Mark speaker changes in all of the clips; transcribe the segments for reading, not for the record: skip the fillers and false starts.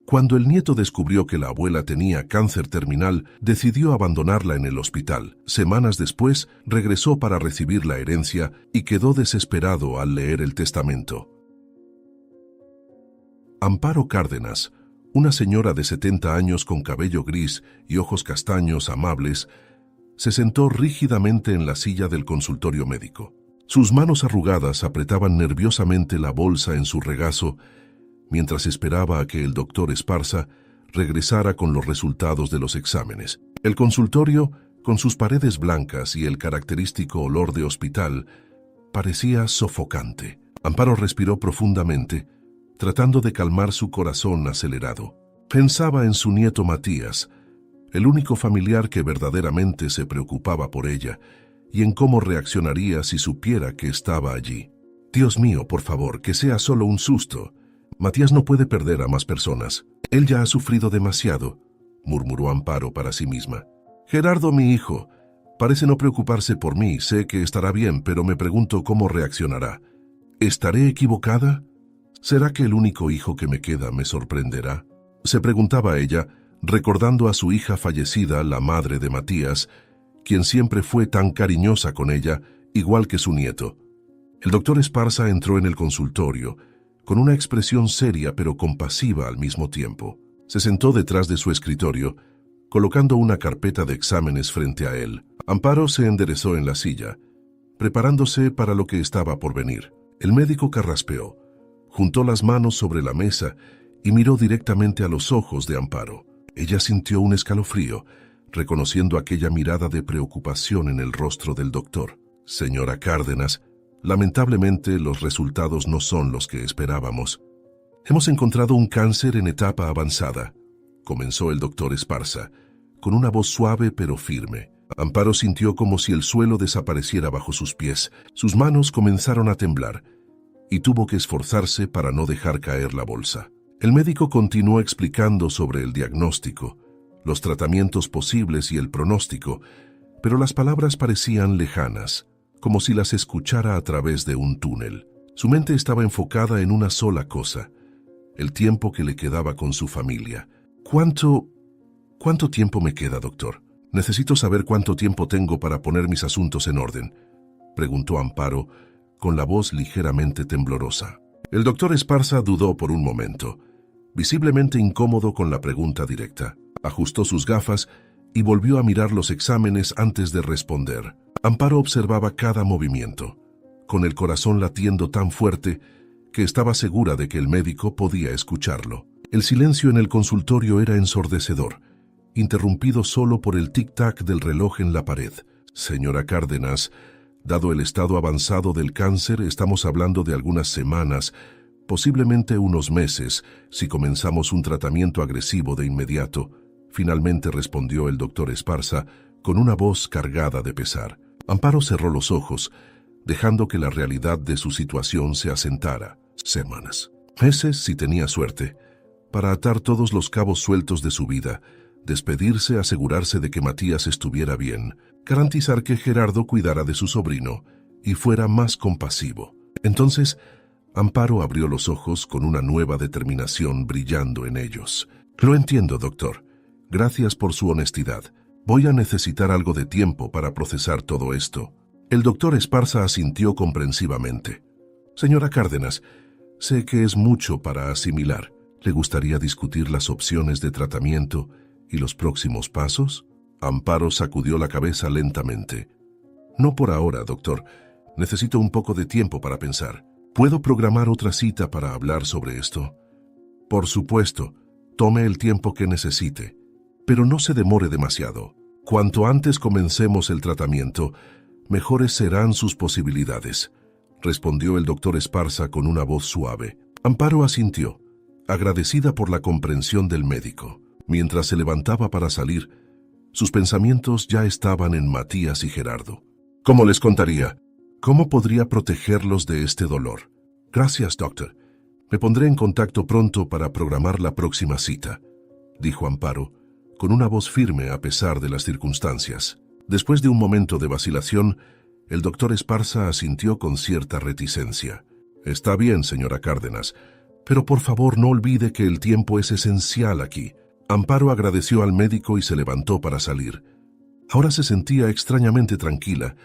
Speaker 1: Cuando el nieto descubrió que la abuela tenía cáncer terminal, decidió abandonarla en el hospital. Semanas después, regresó para recibir la herencia y quedó desesperado al leer el testamento. Amparo Cárdenas, una señora de 70 años con cabello gris y ojos castaños amables, se sentó rígidamente en la silla del consultorio médico. Sus manos arrugadas apretaban nerviosamente la bolsa en su regazo mientras esperaba a que el doctor Esparza regresara con los resultados de los exámenes. El consultorio, con sus paredes blancas y el característico olor de hospital, parecía sofocante. Amparo respiró profundamente, tratando de calmar su corazón acelerado. Pensaba en su nieto Matías, el único familiar que verdaderamente se preocupaba por ella, y en cómo reaccionaría si supiera que estaba allí. Dios mío, por favor, que sea solo un susto. Matías no puede perder a más personas. Él ya ha sufrido demasiado, murmuró Amparo para sí misma. Gerardo, mi hijo, parece no preocuparse por mí. Sé que estará bien, pero me pregunto cómo reaccionará. ¿Estaré equivocada? ¿Será que el único hijo que me queda me sorprenderá? Se preguntaba ella, recordando a su hija fallecida, la madre de Matías, quien siempre fue tan cariñosa con ella, igual que su nieto. El doctor Esparza entró en el consultorio, con una expresión seria pero compasiva al mismo tiempo. Se sentó detrás de su escritorio, colocando una carpeta de exámenes frente a él. Amparo se enderezó en la silla, preparándose para lo que estaba por venir. El médico carraspeó, juntó las manos sobre la mesa y miró directamente a los ojos de Amparo. Ella sintió un escalofrío, reconociendo aquella mirada de preocupación en el rostro del doctor. Señora Cárdenas, lamentablemente los resultados no son los que esperábamos. Hemos encontrado un cáncer en etapa avanzada, comenzó el doctor Esparza, con una voz suave pero firme. Amparo sintió como si el suelo desapareciera bajo sus pies. Sus manos comenzaron a temblar y tuvo que esforzarse para no dejar caer la bolsa. El médico continuó explicando sobre el diagnóstico, los tratamientos posibles y el pronóstico, pero las palabras parecían lejanas, como si las escuchara a través de un túnel. Su mente estaba enfocada en una sola cosa: el tiempo que le quedaba con su familia. ¿Cuánto tiempo me queda, doctor? Necesito saber cuánto tiempo tengo para poner mis asuntos en orden, preguntó Amparo, con la voz ligeramente temblorosa. El doctor Esparza dudó por un momento, visiblemente incómodo con la pregunta directa. Ajustó sus gafas y volvió a mirar los exámenes antes de responder. Amparo observaba cada movimiento, con el corazón latiendo tan fuerte que estaba segura de que el médico podía escucharlo. El silencio en el consultorio era ensordecedor, interrumpido solo por el tic-tac del reloj en la pared. Señora Cárdenas, dado el estado avanzado del cáncer, estamos hablando de algunas semanas, posiblemente unos meses, si comenzamos un tratamiento agresivo de inmediato, finalmente respondió el doctor Esparza con una voz cargada de pesar. Amparo cerró los ojos, dejando que la realidad de su situación se asentara. Semanas, meses si tenía suerte, para atar todos los cabos sueltos de su vida, despedirse, asegurarse de que Matías estuviera bien, garantizar que Gerardo cuidara de su sobrino y fuera más compasivo. Entonces, Amparo abrió los ojos con una nueva determinación brillando en ellos. Lo entiendo, doctor. Gracias por su honestidad. Voy a necesitar algo de tiempo para procesar todo esto. El doctor Esparza asintió comprensivamente. Señora Cárdenas, sé que es mucho para asimilar. ¿Le gustaría discutir las opciones de tratamiento y los próximos pasos? Amparo sacudió la cabeza lentamente. No por ahora, doctor. Necesito un poco de tiempo para pensar. ¿Puedo programar otra cita para hablar sobre esto? Por supuesto. Tome el tiempo que necesite. Pero no se demore demasiado. Cuanto antes comencemos el tratamiento, mejores serán sus posibilidades, respondió el doctor Esparza con una voz suave. Amparo asintió, agradecida por la comprensión del médico. Mientras se levantaba para salir, sus pensamientos ya estaban en Matías y Gerardo. ¿Cómo les contaría? ¿Cómo podría protegerlos de este dolor? Gracias, doctor. Me pondré en contacto pronto para programar la próxima cita, dijo Amparo, con una voz firme a pesar de las circunstancias. Después de un momento de vacilación, el doctor Esparza asintió con cierta reticencia. Está bien, señora Cárdenas, Pero por favor no olvide que el tiempo es esencial aquí. Amparo agradeció al médico y se levantó para salir. Ahora se sentía extrañamente tranquila,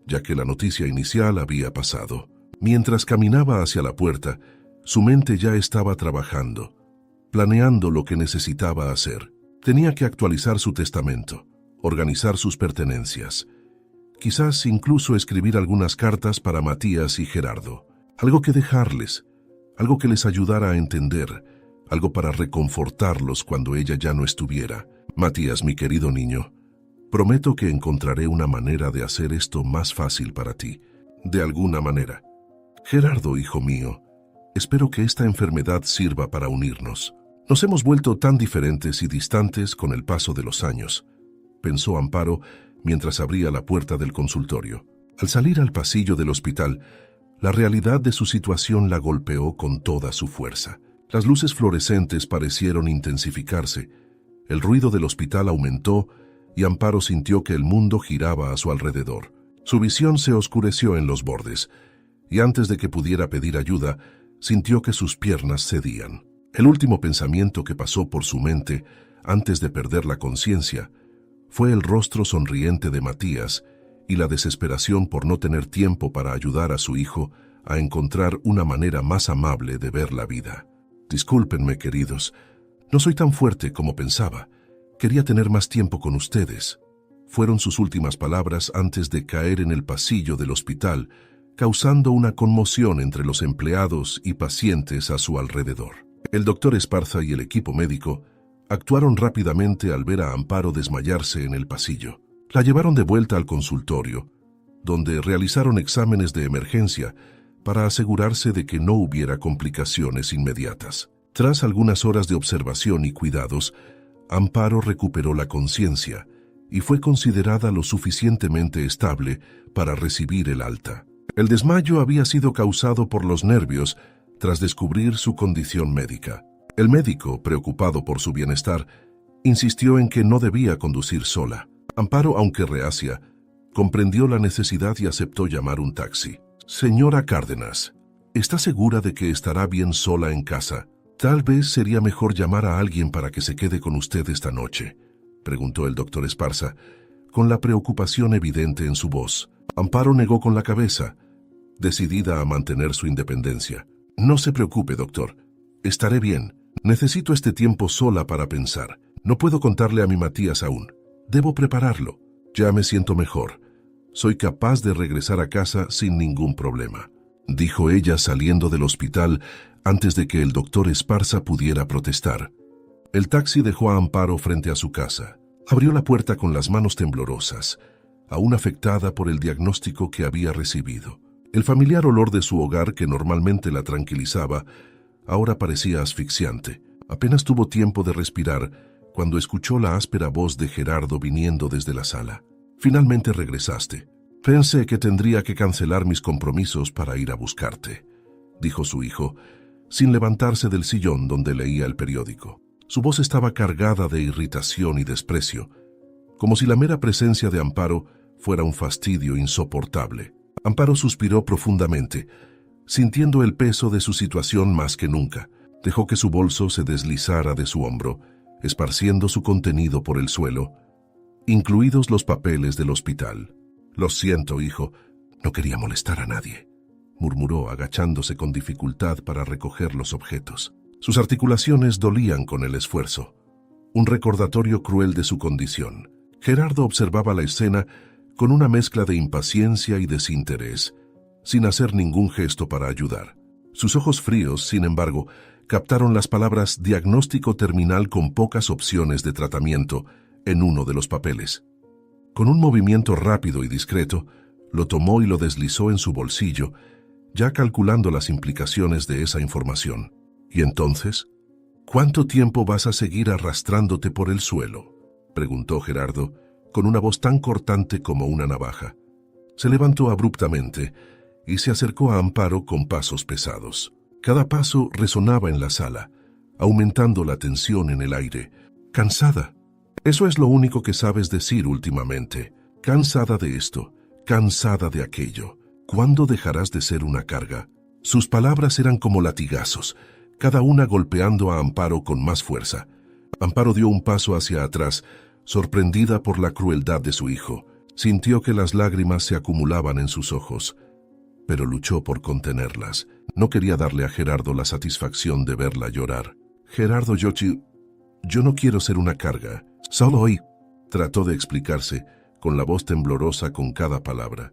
Speaker 1: ya que la noticia inicial había pasado. Mientras caminaba hacia la puerta, su mente ya estaba trabajando, planeando lo que necesitaba hacer. Tenía que actualizar su testamento, organizar sus pertenencias, quizás incluso escribir algunas cartas para Matías y Gerardo. Algo que dejarles, algo que les ayudara a entender, algo para reconfortarlos cuando ella ya no estuviera. Matías, mi querido niño, prometo que encontraré una manera de hacer esto más fácil para ti, de alguna manera. Gerardo, hijo mío, espero que esta enfermedad sirva para unirnos. Nos hemos vuelto tan diferentes y distantes con el paso de los años, pensó Amparo mientras abría la puerta del consultorio. Al salir al pasillo del hospital, la realidad de su situación la golpeó con toda su fuerza. Las luces fluorescentes parecieron intensificarse, el ruido del hospital aumentó y Amparo sintió que el mundo giraba a su alrededor. Su visión se oscureció en los bordes, y antes de que pudiera pedir ayuda, sintió que sus piernas cedían. El último pensamiento que pasó por su mente, antes de perder la conciencia, fue el rostro sonriente de Matías y la desesperación por no tener tiempo para ayudar a su hijo a encontrar una manera más amable de ver la vida. Discúlpenme, queridos, no soy tan fuerte como pensaba. Quería tener más tiempo con ustedes. Fueron sus últimas palabras antes de caer en el pasillo del hospital, causando una conmoción entre los empleados y pacientes a su alrededor. El doctor Esparza y el equipo médico actuaron rápidamente al ver a Amparo desmayarse en el pasillo. La llevaron de vuelta al consultorio, donde realizaron exámenes de emergencia para asegurarse de que no hubiera complicaciones inmediatas. Tras algunas horas de observación y cuidados, Amparo recuperó la conciencia y fue considerada lo suficientemente estable para recibir el alta. El desmayo había sido causado por los nervios tras descubrir su condición médica. El médico, preocupado por su bienestar, insistió en que no debía conducir sola. Amparo, aunque reacia, comprendió la necesidad y aceptó llamar un taxi. Señora Cárdenas, ¿está segura de que estará bien sola en casa? Tal vez sería mejor llamar a alguien para que se quede con usted esta noche, preguntó el doctor Esparza, con la preocupación evidente en su voz. Amparo negó con la cabeza, decidida a mantener su independencia. No se preocupe, doctor. Estaré bien. Necesito este tiempo sola para pensar. No puedo contarle a mi Matías aún. Debo prepararlo. Ya me siento mejor. Soy capaz de regresar a casa sin ningún problema, dijo ella saliendo del hospital antes de que el doctor Esparza pudiera protestar. El taxi dejó a Amparo frente a su casa. Abrió la puerta con las manos temblorosas, aún afectada por el diagnóstico que había recibido. El familiar olor de su hogar, que normalmente la tranquilizaba, ahora parecía asfixiante. Apenas tuvo tiempo de respirar cuando escuchó la áspera voz de Gerardo viniendo desde la sala. Finalmente regresaste. Pensé que tendría que cancelar mis compromisos para ir a buscarte, dijo su hijo, sin levantarse del sillón donde leía el periódico. Su voz estaba cargada de irritación y desprecio, como si la mera presencia de Amparo fuera un fastidio insoportable. Amparo suspiró profundamente, sintiendo el peso de su situación más que nunca. Dejó que su bolso se deslizara de su hombro, esparciendo su contenido por el suelo, incluidos los papeles del hospital. Lo siento, hijo, no quería molestar a nadie, murmuró agachándose con dificultad para recoger los objetos. Sus articulaciones dolían con el esfuerzo, un recordatorio cruel de su condición. Gerardo observaba la escena con una mezcla de impaciencia y desinterés, sin hacer ningún gesto para ayudar. Sus ojos fríos, sin embargo, captaron las palabras diagnóstico terminal con pocas opciones de tratamiento en uno de los papeles. Con un movimiento rápido y discreto, lo tomó y lo deslizó en su bolsillo, ya calculando las implicaciones de esa información. ¿Y entonces? ¿Cuánto tiempo vas a seguir arrastrándote por el suelo?, preguntó Gerardo, con una voz tan cortante como una navaja. Se levantó abruptamente y se acercó a Amparo con pasos pesados. Cada paso resonaba en la sala, aumentando la tensión en el aire. Cansada. Eso es lo único que sabes decir últimamente. Cansada de esto, cansada de aquello. ¿Cuándo dejarás de ser una carga? Sus palabras eran como latigazos, cada una golpeando a Amparo con más fuerza. Amparo dio un paso hacia atrás, sorprendida por la crueldad de su hijo. Sintió que las lágrimas se acumulaban en sus ojos, pero luchó por contenerlas. No quería darle a Gerardo la satisfacción de verla llorar. Gerardo, yo no quiero ser una carga. Solo hoy, trató de explicarse, con la voz temblorosa con cada palabra.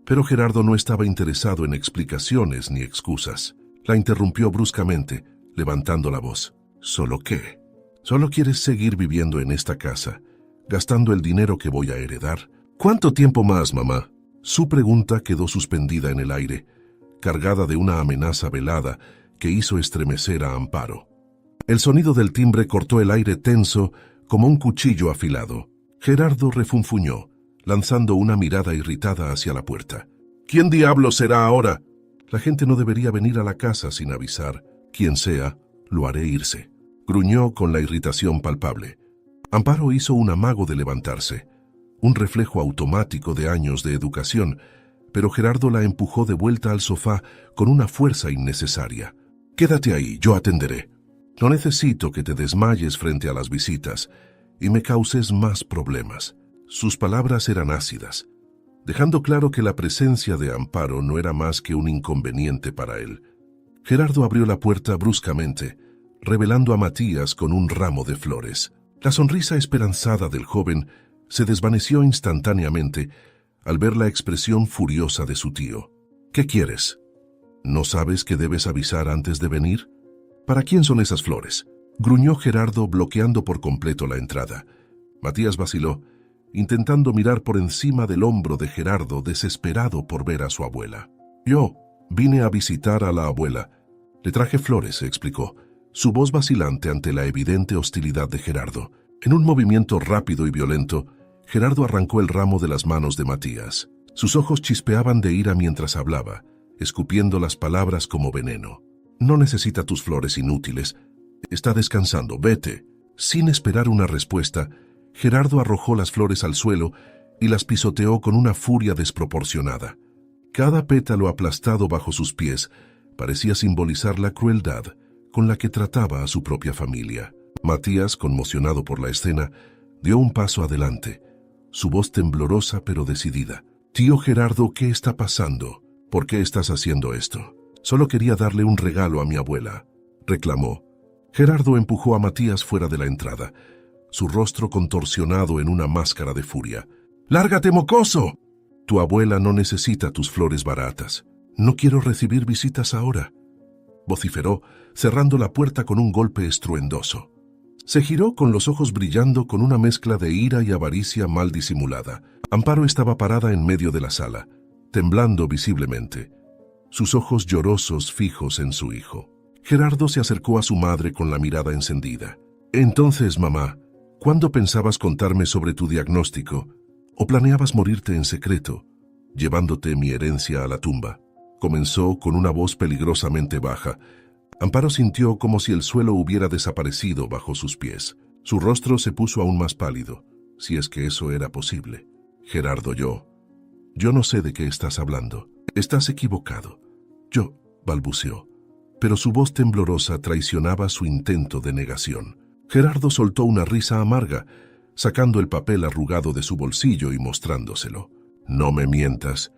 Speaker 1: Pero Gerardo no estaba interesado en explicaciones ni excusas. La interrumpió bruscamente, levantando la voz. ¿Solo qué? ¿Solo quieres seguir viviendo en esta casa, gastando el dinero que voy a heredar? ¿Cuánto tiempo más, mamá? Su pregunta quedó suspendida en el aire, cargada de una amenaza velada que hizo estremecer a Amparo. El sonido del timbre cortó el aire tenso como un cuchillo afilado. Gerardo refunfuñó, lanzando una mirada irritada hacia la puerta. ¿Quién diablo será ahora? La gente no debería venir a la casa sin avisar. Quien sea, lo haré irse. Gruñó con la irritación palpable. Amparo hizo un amago de levantarse, un reflejo automático de años de educación, pero Gerardo la empujó de vuelta al sofá con una fuerza innecesaria. Quédate ahí, yo atenderé. No necesito que te desmayes frente a las visitas y me causes más problemas. Sus palabras eran ácidas, dejando claro que la presencia de Amparo no era más que un inconveniente para él. Gerardo abrió la puerta bruscamente, revelando a Matías con un ramo de flores. La sonrisa esperanzada del joven se desvaneció instantáneamente al ver la expresión furiosa de su tío. ¿Qué quieres? ¿No sabes que debes avisar antes de venir? ¿Para quién son esas flores? Gruñó Gerardo, bloqueando por completo la entrada. Matías vaciló, intentando mirar por encima del hombro de Gerardo, desesperado por ver a su abuela. Yo vine a visitar a la abuela. Le traje flores, explicó, su voz vacilante ante la evidente hostilidad de Gerardo. En un movimiento rápido y violento, Gerardo arrancó el ramo de las manos de Matías. Sus ojos chispeaban de ira mientras hablaba, escupiendo las palabras como veneno. No necesita tus flores inútiles. Está descansando, vete. Sin esperar una respuesta, Gerardo arrojó las flores al suelo y las pisoteó con una furia desproporcionada. Cada pétalo aplastado bajo sus pies parecía simbolizar la crueldad con la que trataba a su propia familia. Matías, conmocionado por la escena, dio un paso adelante, su voz temblorosa pero decidida. Tío Gerardo, ¿qué está pasando? ¿Por qué estás haciendo esto? Solo quería darle un regalo a mi abuela, reclamó. Gerardo empujó a Matías fuera de la entrada, su rostro contorsionado en una máscara de furia. ¡Lárgate, mocoso! Tu abuela no necesita tus flores baratas. No quiero recibir visitas ahora, vociferó, cerrando la puerta con un golpe estruendoso. Se giró con los ojos brillando con una mezcla de ira y avaricia mal disimulada. Amparo estaba parada en medio de la sala, temblando visiblemente, sus ojos llorosos fijos en su hijo. Gerardo se acercó a su madre con la mirada encendida. Entonces, mamá, ¿cuándo pensabas contarme sobre tu diagnóstico? ¿O planeabas morirte en secreto, llevándote mi herencia a la tumba? Comenzó con una voz peligrosamente baja. Amparo sintió como si el suelo hubiera desaparecido bajo sus pies. Su rostro se puso aún más pálido, si es que eso era posible. Gerardo, yo no sé de qué estás hablando. Estás equivocado. Balbuceó, pero su voz temblorosa traicionaba su intento de negación. Gerardo soltó una risa amarga, sacando el papel arrugado de su bolsillo y mostrándoselo. No me mientas.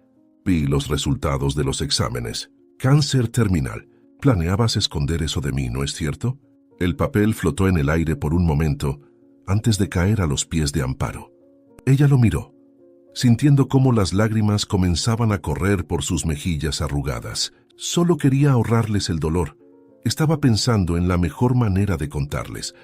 Speaker 1: Vi los resultados de los exámenes. Cáncer terminal. Planeabas esconder eso de mí, ¿no es cierto? El papel flotó en el aire por un momento, antes de caer a los pies de Amparo. Ella lo miró, sintiendo cómo las lágrimas comenzaban a correr por sus mejillas arrugadas. Solo quería ahorrarles el dolor. Estaba pensando en la mejor manera de contarles,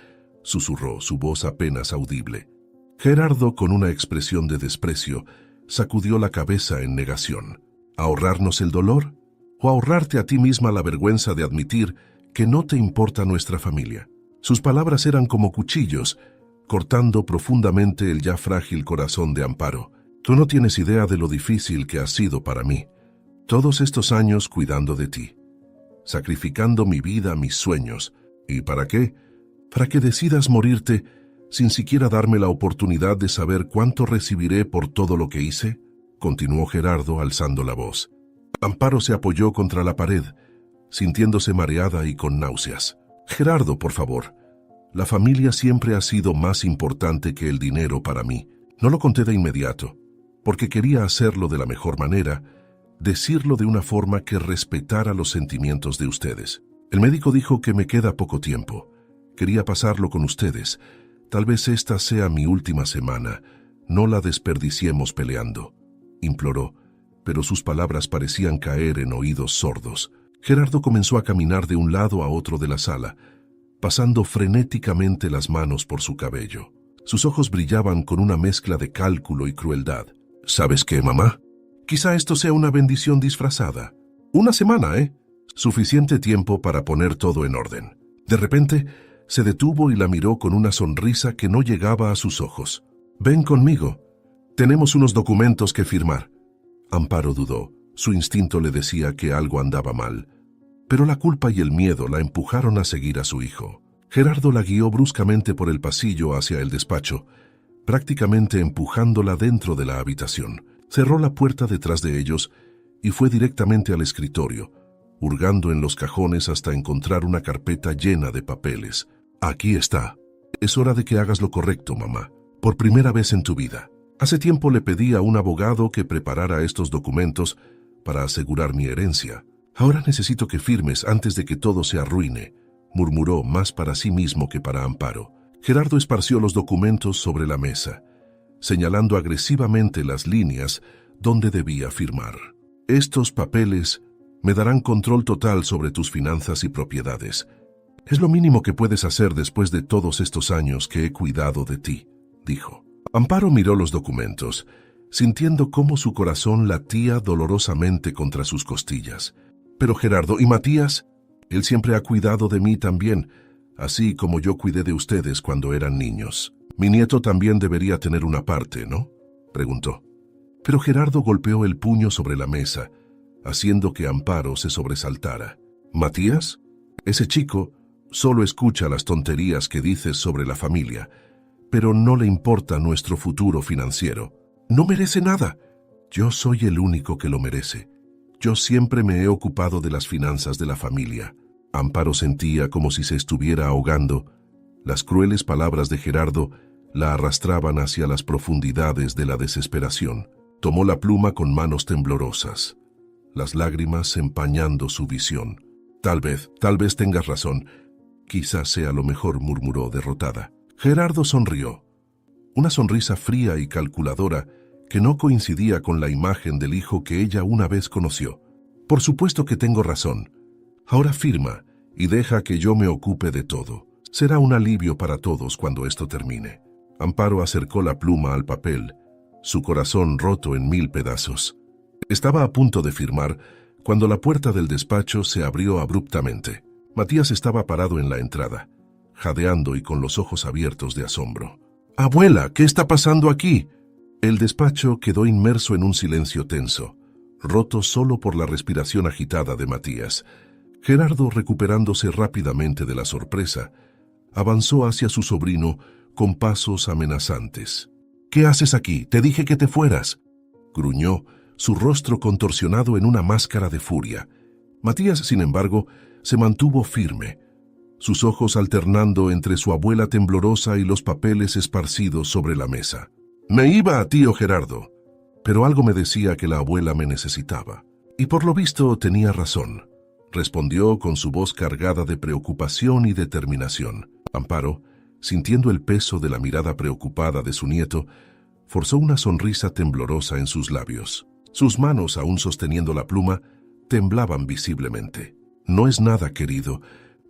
Speaker 1: susurró, su voz apenas audible. Gerardo, con una expresión de desprecio, sacudió la cabeza en negación. ¿Ahorrarnos el dolor? ¿O ahorrarte a ti misma la vergüenza de admitir que no te importa nuestra familia? Sus palabras eran como cuchillos, cortando profundamente el ya frágil corazón de Amparo. Tú no tienes idea de lo difícil que ha sido para mí. Todos estos años cuidando de ti, sacrificando mi vida, mis sueños. ¿Y para qué? Para que decidas morirte sin siquiera darme la oportunidad de saber cuánto recibiré por todo lo que hice, continuó Gerardo alzando la voz. Amparo se apoyó contra la pared, sintiéndose mareada y con náuseas. Gerardo, por favor. La familia siempre ha sido más importante que el dinero para mí. No lo conté de inmediato, porque quería hacerlo de la mejor manera, decirlo de una forma que respetara los sentimientos de ustedes. El médico dijo que me queda poco tiempo. Quería pasarlo con ustedes. Tal vez esta sea mi última semana. No la desperdiciemos peleando, imploró, pero sus palabras parecían caer en oídos sordos. Gerardo comenzó a caminar de un lado a otro de la sala, pasando frenéticamente las manos por su cabello. Sus ojos brillaban con una mezcla de cálculo y crueldad. ¿Sabes qué, mamá? Quizá esto sea una bendición disfrazada. Una semana, ¿eh? Suficiente tiempo para poner todo en orden. De repente, se detuvo y la miró con una sonrisa que no llegaba a sus ojos. Ven conmigo. Tenemos unos documentos que firmar. Amparo dudó. Su instinto le decía que algo andaba mal, pero la culpa y el miedo la empujaron a seguir a su hijo. Gerardo la guió bruscamente por el pasillo hacia el despacho, prácticamente empujándola dentro de la habitación. Cerró la puerta detrás de ellos y fue directamente al escritorio, hurgando en los cajones hasta encontrar una carpeta llena de papeles. Aquí está. Es hora de que hagas lo correcto, mamá. Por primera vez en tu vida. Hace tiempo le pedí a un abogado que preparara estos documentos para asegurar mi herencia. Ahora necesito que firmes antes de que todo se arruine, murmuró más para sí mismo que para Amparo. Gerardo esparció los documentos sobre la mesa, señalando agresivamente las líneas donde debía firmar. Estos papeles me darán control total sobre tus finanzas y propiedades. Es lo mínimo que puedes hacer después de todos estos años que he cuidado de ti, dijo. Amparo miró los documentos, sintiendo cómo su corazón latía dolorosamente contra sus costillas. Pero Gerardo, ¿y Matías? Él siempre ha cuidado de mí también, así como yo cuidé de ustedes cuando eran niños. Mi nieto también debería tener una parte, ¿no?, preguntó. Pero Gerardo golpeó el puño sobre la mesa, haciendo que Amparo se sobresaltara. ¿Matías? Ese chico solo escucha las tonterías que dices sobre la familia, pero no le importa nuestro futuro financiero. No merece nada. Yo soy el único que lo merece. Yo siempre me he ocupado de las finanzas de la familia. Amparo sentía como si se estuviera ahogando. Las crueles palabras de Gerardo la arrastraban hacia las profundidades de la desesperación. Tomó la pluma con manos temblorosas, las lágrimas empañando su visión. Tal vez tengas razón. Quizás sea lo mejor, murmuró derrotada. Gerardo sonrió. Una sonrisa fría y calculadora que no coincidía con la imagen del hijo que ella una vez conoció. Por supuesto que tengo razón. Ahora firma y deja que yo me ocupe de todo. Será un alivio para todos cuando esto termine. Amparo acercó la pluma al papel, su corazón roto en 1000 pedazos. Estaba a punto de firmar cuando la puerta del despacho se abrió abruptamente. Matías estaba parado en la entrada, jadeando y con los ojos abiertos de asombro. «Abuela, ¿qué está pasando aquí?» El despacho quedó inmerso en un silencio tenso, roto solo por la respiración agitada de Matías. Gerardo, recuperándose rápidamente de la sorpresa, avanzó hacia su sobrino con pasos amenazantes. «¿Qué haces aquí? Te dije que te fueras», gruñó, su rostro contorsionado en una máscara de furia. Matías, sin embargo, se mantuvo firme, sus ojos alternando entre su abuela temblorosa y los papeles esparcidos sobre la mesa. «Me iba a tío Gerardo, pero algo me decía que la abuela me necesitaba. Y por lo visto tenía razón», respondió con su voz cargada de preocupación y determinación. Amparo, sintiendo el peso de la mirada preocupada de su nieto, forzó una sonrisa temblorosa en sus labios. Sus manos, aún sosteniendo la pluma, temblaban visiblemente. «No es nada, querido.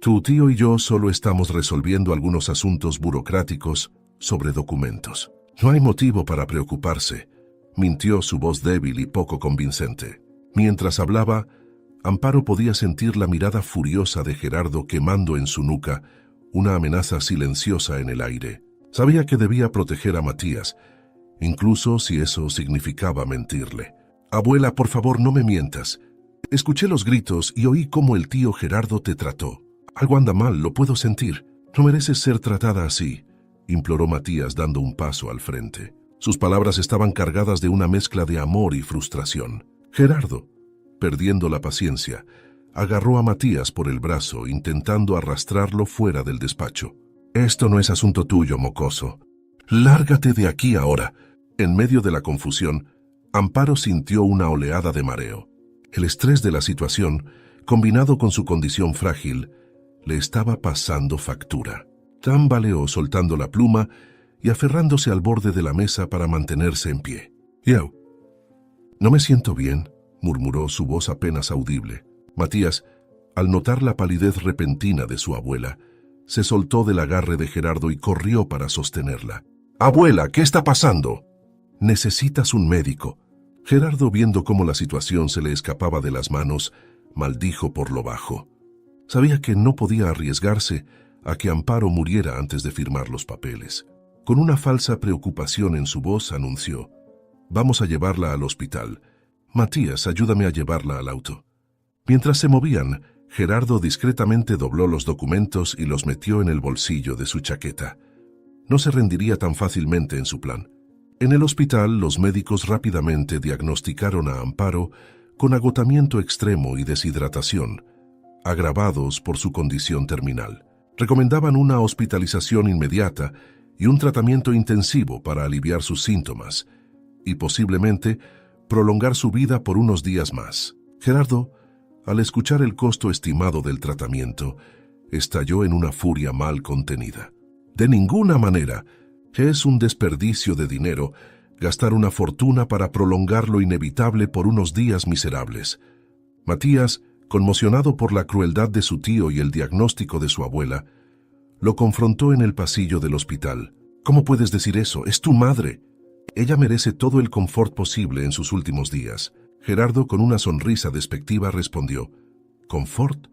Speaker 1: Tu tío y yo solo estamos resolviendo algunos asuntos burocráticos sobre documentos. No hay motivo para preocuparse», mintió su voz débil y poco convincente. Mientras hablaba, Amparo podía sentir la mirada furiosa de Gerardo quemando en su nuca, una amenaza silenciosa en el aire. Sabía que debía proteger a Matías, incluso si eso significaba mentirle. «Abuela, por favor, no me mientas. Escuché los gritos y oí cómo el tío Gerardo te trató. Algo anda mal, lo puedo sentir. No mereces ser tratada así», imploró Matías dando un paso al frente. Sus palabras estaban cargadas de una mezcla de amor y frustración. Gerardo, perdiendo la paciencia, agarró a Matías por el brazo, intentando arrastrarlo fuera del despacho. «Esto no es asunto tuyo, mocoso. Lárgate de aquí ahora». En medio de la confusión, Amparo sintió una oleada de mareo. El estrés de la situación, combinado con su condición frágil, le estaba pasando factura. Tambaleó soltando la pluma y aferrándose al borde de la mesa para mantenerse en pie. «Yo. No me siento bien», murmuró su voz apenas audible. Matías, al notar la palidez repentina de su abuela, se soltó del agarre de Gerardo y corrió para sostenerla. «Abuela, ¿qué está pasando?» «Necesitas un médico». Gerardo, viendo cómo la situación se le escapaba de las manos, maldijo por lo bajo. Sabía que no podía arriesgarse a que Amparo muriera antes de firmar los papeles. Con una falsa preocupación en su voz, anunció: «Vamos a llevarla al hospital. Matías, ayúdame a llevarla al auto». Mientras se movían, Gerardo discretamente dobló los documentos y los metió en el bolsillo de su chaqueta. No se rendiría tan fácilmente en su plan. En el hospital, los médicos rápidamente diagnosticaron a Amparo con agotamiento extremo y deshidratación, agravados por su condición terminal. Recomendaban una hospitalización inmediata y un tratamiento intensivo para aliviar sus síntomas y posiblemente prolongar su vida por unos días más. Gerardo, al escuchar el costo estimado del tratamiento, estalló en una furia mal contenida. De ninguna manera. Es un desperdicio de dinero gastar una fortuna para prolongar lo inevitable por unos días miserables. Matías, conmocionado por la crueldad de su tío y el diagnóstico de su abuela, lo confrontó en el pasillo del hospital. «¿Cómo puedes decir eso? Es tu madre. Ella merece todo el confort posible en sus últimos días». Gerardo, con una sonrisa despectiva, respondió: «¿Confort?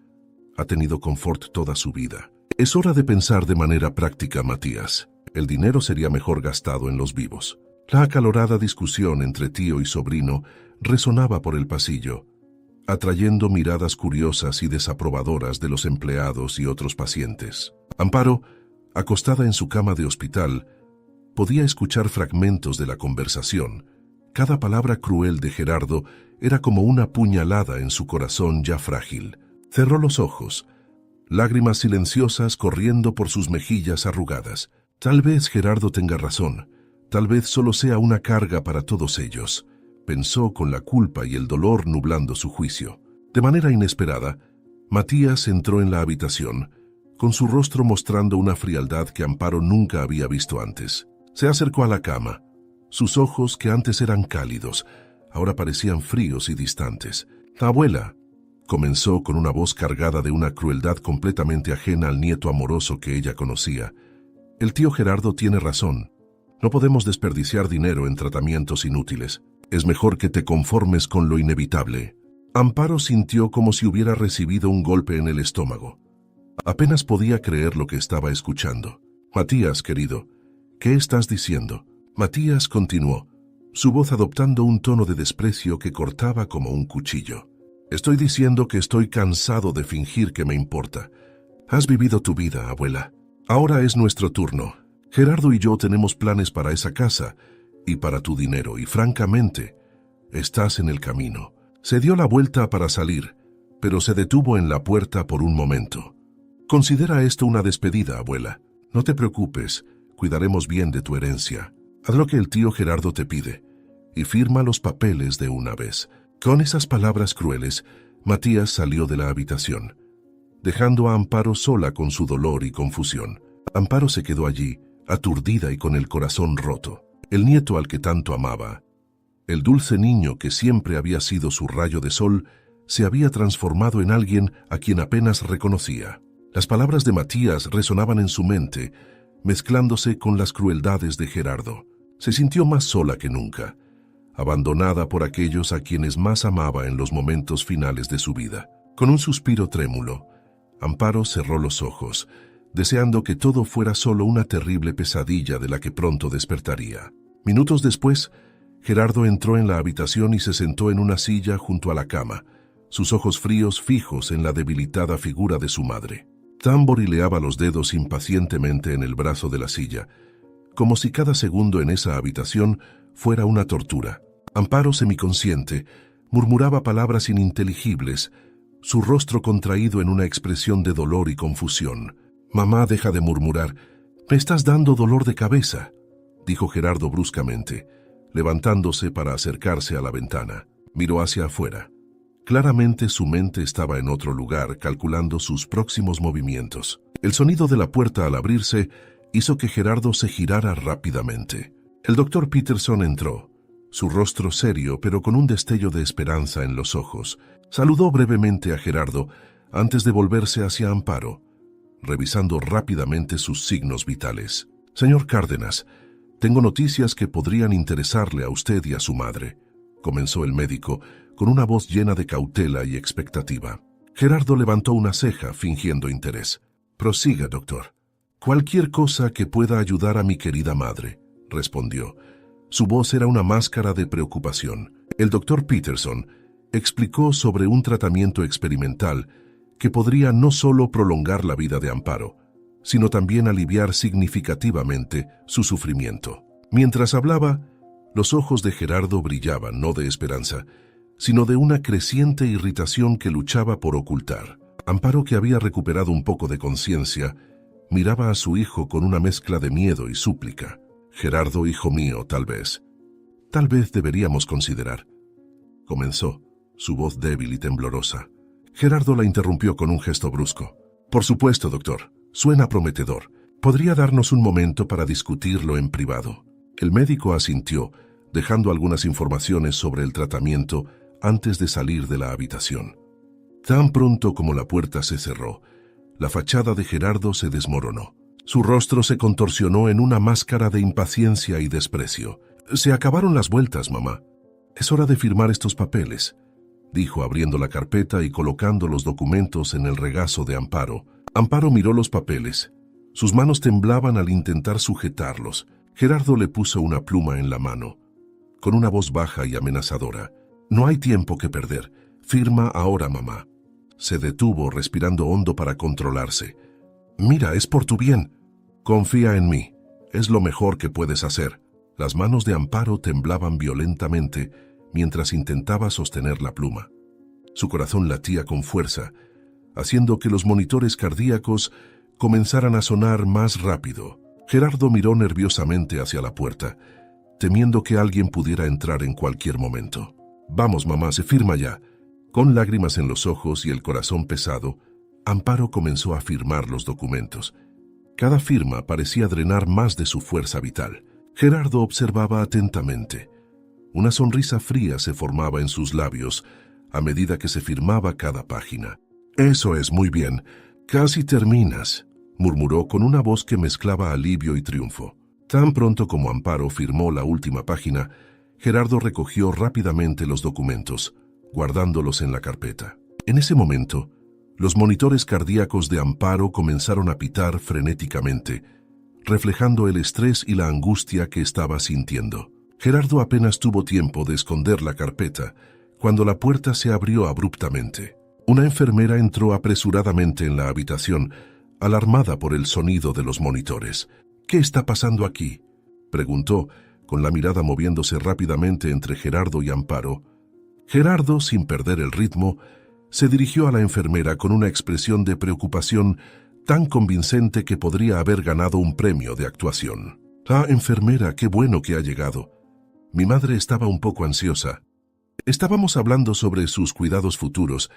Speaker 1: Ha tenido confort toda su vida. Es hora de pensar de manera práctica, Matías. El dinero sería mejor gastado en los vivos». La acalorada discusión entre tío y sobrino resonaba por el pasillo, atrayendo miradas curiosas y desaprobadoras de los empleados y otros pacientes. Amparo, acostada en su cama de hospital, podía escuchar fragmentos de la conversación. Cada palabra cruel de Gerardo era como una puñalada en su corazón ya frágil. Cerró los ojos, lágrimas silenciosas corriendo por sus mejillas arrugadas. Tal vez Gerardo tenga razón, tal vez solo sea una carga para todos ellos, pensó con la culpa y el dolor nublando su juicio. De manera inesperada, Matías entró en la habitación, con su rostro mostrando una frialdad que Amparo nunca había visto antes. Se acercó a la cama. Sus ojos, que antes eran cálidos, ahora parecían fríos y distantes. «Abuela», comenzó con una voz cargada de una crueldad completamente ajena al nieto amoroso que ella conocía. «El tío Gerardo tiene razón. No podemos desperdiciar dinero en tratamientos inútiles. Es mejor que te conformes con lo inevitable». Amparo sintió como si hubiera recibido un golpe en el estómago. Apenas podía creer lo que estaba escuchando. «Matías, querido, ¿qué estás diciendo?». Matías continuó, su voz adoptando un tono de desprecio que cortaba como un cuchillo. «Estoy diciendo que estoy cansado de fingir que me importa. Has vivido tu vida, abuela. Ahora es nuestro turno. Gerardo y yo tenemos planes para esa casa y para tu dinero, y francamente, estás en el camino». Se dio la vuelta para salir, pero se detuvo en la puerta por un momento. «Considera esto una despedida, abuela. No te preocupes, cuidaremos bien de tu herencia. Haz lo que el tío Gerardo te pide y firma los papeles de una vez». Con esas palabras crueles, Matías salió de la habitación, dejando a Amparo sola con su dolor y confusión. Amparo se quedó allí, aturdida y con el corazón roto. El nieto al que tanto amaba, el dulce niño que siempre había sido su rayo de sol, se había transformado en alguien a quien apenas reconocía. Las palabras de Matías resonaban en su mente, mezclándose con las crueldades de Gerardo. Se sintió más sola que nunca, abandonada por aquellos a quienes más amaba en los momentos finales de su vida. Con un suspiro trémulo, Amparo cerró los ojos, deseando que todo fuera solo una terrible pesadilla de la que pronto despertaría. Minutos después, Gerardo entró en la habitación y se sentó en una silla junto a la cama, sus ojos fríos fijos en la debilitada figura de su madre. Tamborileaba los dedos impacientemente en el brazo de la silla, como si cada segundo en esa habitación fuera una tortura. Amparo, semiconsciente, murmuraba palabras ininteligibles, su rostro contraído en una expresión de dolor y confusión. «Mamá, deja de murmurar. Me estás dando dolor de cabeza», dijo Gerardo bruscamente, levantándose para acercarse a la ventana. Miró hacia afuera. Claramente su mente estaba en otro lugar, calculando sus próximos movimientos. El sonido de la puerta al abrirse hizo que Gerardo se girara rápidamente. El doctor Peterson entró, su rostro serio pero con un destello de esperanza en los ojos. Saludó brevemente a Gerardo antes de volverse hacia Amparo, revisando rápidamente sus signos vitales. «Señor Cárdenas, tengo noticias que podrían interesarle a usted y a su madre», comenzó el médico con una voz llena de cautela y expectativa. Gerardo levantó una ceja fingiendo interés. «Prosiga, doctor». «Cualquier cosa que pueda ayudar a mi querida madre», respondió. Su voz era una máscara de preocupación. El doctor Peterson explicó sobre un tratamiento experimental que podría no solo prolongar la vida de Amparo, sino también aliviar significativamente su sufrimiento. Mientras hablaba, los ojos de Gerardo brillaban no de esperanza, sino de una creciente irritación que luchaba por ocultar. Amparo, que había recuperado un poco de conciencia, miraba a su hijo con una mezcla de miedo y súplica. «Gerardo, hijo mío, tal vez deberíamos considerar», comenzó, su voz débil y temblorosa. Gerardo la interrumpió con un gesto brusco. «Por supuesto, doctor. Suena prometedor. ¿Podría darnos un momento para discutirlo en privado?» El médico asintió, dejando algunas informaciones sobre el tratamiento antes de salir de la habitación. Tan pronto como la puerta se cerró, la fachada de Gerardo se desmoronó. Su rostro se contorsionó en una máscara de impaciencia y desprecio. «Se acabaron las vueltas, mamá. Es hora de firmar estos papeles», dijo abriendo la carpeta y colocando los documentos en el regazo de Amparo. Amparo miró los papeles. Sus manos temblaban al intentar sujetarlos. Gerardo le puso una pluma en la mano, con una voz baja y amenazadora. «No hay tiempo que perder. Firma ahora, mamá». Se detuvo, respirando hondo para controlarse. «Mira, es por tu bien. Confía en mí. Es lo mejor que puedes hacer». Las manos de Amparo temblaban violentamente mientras intentaba sostener la pluma. Su corazón latía con fuerza, haciendo que los monitores cardíacos comenzaran a sonar más rápido. Gerardo miró nerviosamente hacia la puerta, temiendo que alguien pudiera entrar en cualquier momento. «Vamos, mamá, se firma ya». Con lágrimas en los ojos y el corazón pesado, Amparo comenzó a firmar los documentos. Cada firma parecía drenar más de su fuerza vital. Gerardo observaba atentamente. Una sonrisa fría se formaba en sus labios a medida que se firmaba cada página. «Eso es, muy bien. Casi terminas», murmuró con una voz que mezclaba alivio y triunfo. Tan pronto como Amparo firmó la última página, Gerardo recogió rápidamente los documentos, guardándolos en la carpeta. En ese momento, los monitores cardíacos de Amparo comenzaron a pitar frenéticamente, reflejando el estrés y la angustia que estaba sintiendo. Gerardo apenas tuvo tiempo de esconder la carpeta cuando la puerta se abrió abruptamente. Una enfermera entró apresuradamente en la habitación, alarmada por el sonido de los monitores. «¿Qué está pasando aquí?», preguntó, con la mirada moviéndose rápidamente entre Gerardo y Amparo. Gerardo, sin perder el ritmo, se dirigió a la enfermera con una expresión de preocupación tan convincente que podría haber ganado un premio de actuación. «Ah, enfermera, qué bueno que ha llegado. Mi madre estaba un poco ansiosa. Estábamos hablando sobre sus cuidados futuros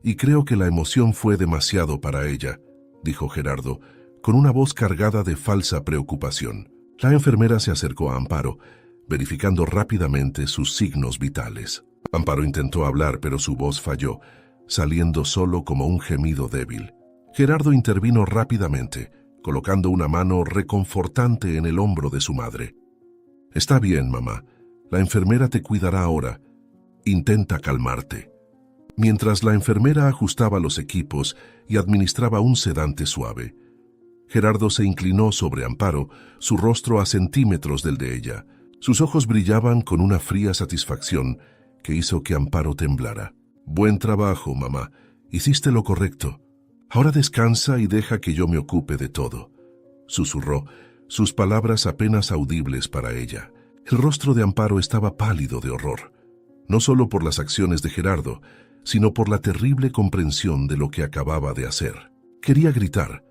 Speaker 1: y creo que la emoción fue demasiado para ella», dijo Gerardo, con una voz cargada de falsa preocupación. La enfermera se acercó a Amparo, verificando rápidamente sus signos vitales. Amparo intentó hablar, pero su voz falló, saliendo solo como un gemido débil. Gerardo intervino rápidamente, colocando una mano reconfortante en el hombro de su madre. «Está bien, mamá. La enfermera te cuidará ahora. Intenta calmarte». Mientras la enfermera ajustaba los equipos y administraba un sedante suave, Gerardo se inclinó sobre Amparo, su rostro a centímetros del de ella. Sus ojos brillaban con una fría satisfacción que hizo que Amparo temblara. «Buen trabajo, mamá. Hiciste lo correcto. Ahora descansa y deja que yo me ocupe de todo», susurró, sus palabras apenas audibles para ella. El rostro de Amparo estaba pálido de horror, no solo por las acciones de Gerardo, sino por la terrible comprensión de lo que acababa de hacer. Quería gritar,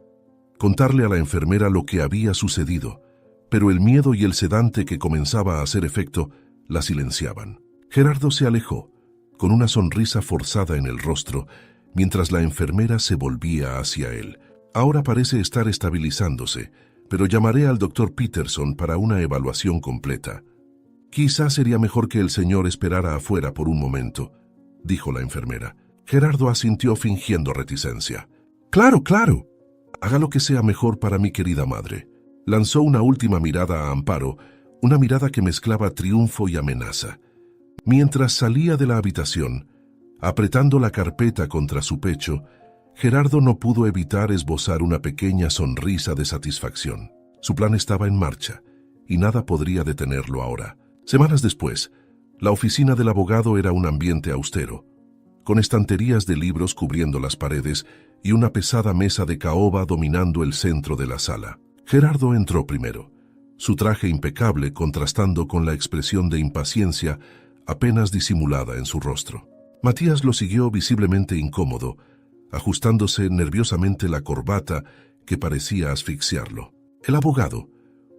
Speaker 1: contarle a la enfermera lo que había sucedido, pero el miedo y el sedante que comenzaba a hacer efecto la silenciaban. Gerardo se alejó, con una sonrisa forzada en el rostro, mientras la enfermera se volvía hacia él. Ahora parece estar estabilizándose, pero llamaré al doctor Peterson para una evaluación completa. Quizás sería mejor que el señor esperara afuera por un momento, dijo la enfermera. Gerardo asintió fingiendo reticencia. Claro, claro. Haga lo que sea mejor para mi querida madre. Lanzó una última mirada a Amparo, una mirada que mezclaba triunfo y amenaza. Mientras salía de la habitación, apretando la carpeta contra su pecho, Gerardo no pudo evitar esbozar una pequeña sonrisa de satisfacción. Su plan estaba en marcha, y nada podría detenerlo ahora. Semanas después, la oficina del abogado era un ambiente austero, con estanterías de libros cubriendo las paredes y una pesada mesa de caoba dominando el centro de la sala. Gerardo entró primero, su traje impecable contrastando con la expresión de impaciencia apenas disimulada en su rostro. Matías lo siguió visiblemente incómodo, ajustándose nerviosamente la corbata que parecía asfixiarlo. El abogado,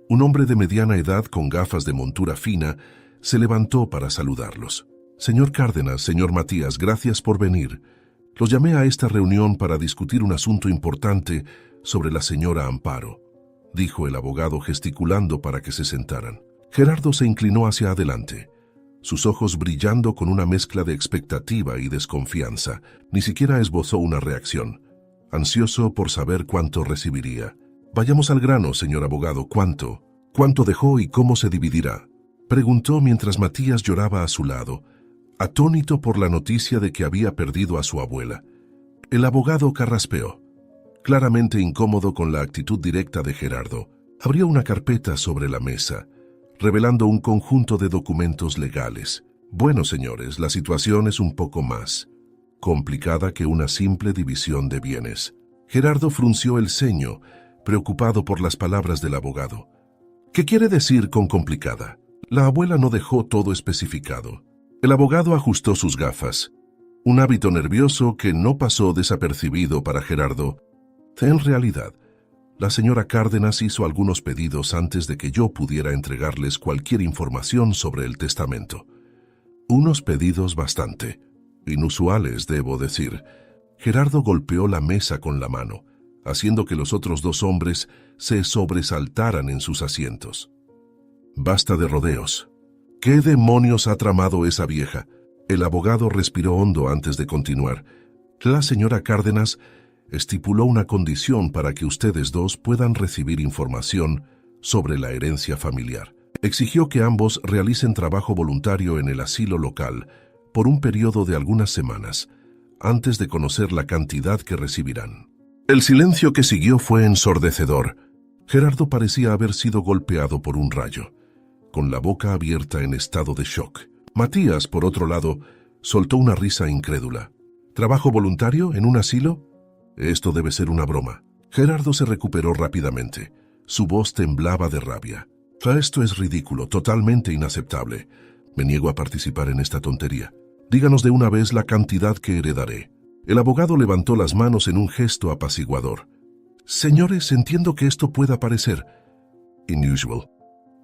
Speaker 1: un hombre de mediana edad con gafas de montura fina, se levantó para saludarlos. Señor Cárdenas, señor Matías, gracias por venir. Los llamé a esta reunión para discutir un asunto importante sobre la señora Amparo, dijo el abogado gesticulando para que se sentaran. Gerardo se inclinó hacia adelante, sus ojos brillando con una mezcla de expectativa y desconfianza. Ni siquiera esbozó una reacción, ansioso por saber cuánto recibiría. Vayamos al grano, señor abogado, ¿cuánto? ¿Cuánto dejó y cómo se dividirá? Preguntó mientras Matías lloraba a su lado, atónito por la noticia de que había perdido a su abuela. El abogado carraspeó, claramente incómodo con la actitud directa de Gerardo. Abrió una carpeta sobre la mesa, revelando un conjunto de documentos legales. Bueno, señores, la situación es un poco más complicada que una simple división de bienes. Gerardo frunció el ceño, preocupado por las palabras del abogado. ¿Qué quiere decir con complicada? La abuela no dejó todo especificado. El abogado ajustó sus gafas, un hábito nervioso que no pasó desapercibido para Gerardo. En realidad, la señora Cárdenas hizo algunos pedidos antes de que yo pudiera entregarles cualquier información sobre el testamento. Unos pedidos bastante inusuales, debo decir. Gerardo golpeó la mesa con la mano, haciendo que los otros dos hombres se sobresaltaran en sus asientos. Basta de rodeos. ¿Qué demonios ha tramado esa vieja? El abogado respiró hondo antes de continuar. La señora Cárdenas estipuló una condición para que ustedes dos puedan recibir información sobre la herencia familiar. Exigió que ambos realicen trabajo voluntario en el asilo local por un periodo de algunas semanas, antes de conocer la cantidad que recibirán. El silencio que siguió fue ensordecedor. Gerardo parecía haber sido golpeado por un rayo, con la boca abierta en estado de shock. Matías, por otro lado, soltó una risa incrédula. ¿Trabajo voluntario en un asilo? Esto debe ser una broma. Gerardo se recuperó rápidamente. Su voz temblaba de rabia. Esto es ridículo, totalmente inaceptable. Me niego a participar en esta tontería. Díganos de una vez la cantidad que heredaré. El abogado levantó las manos en un gesto apaciguador. Señores, entiendo que esto pueda parecer unusual,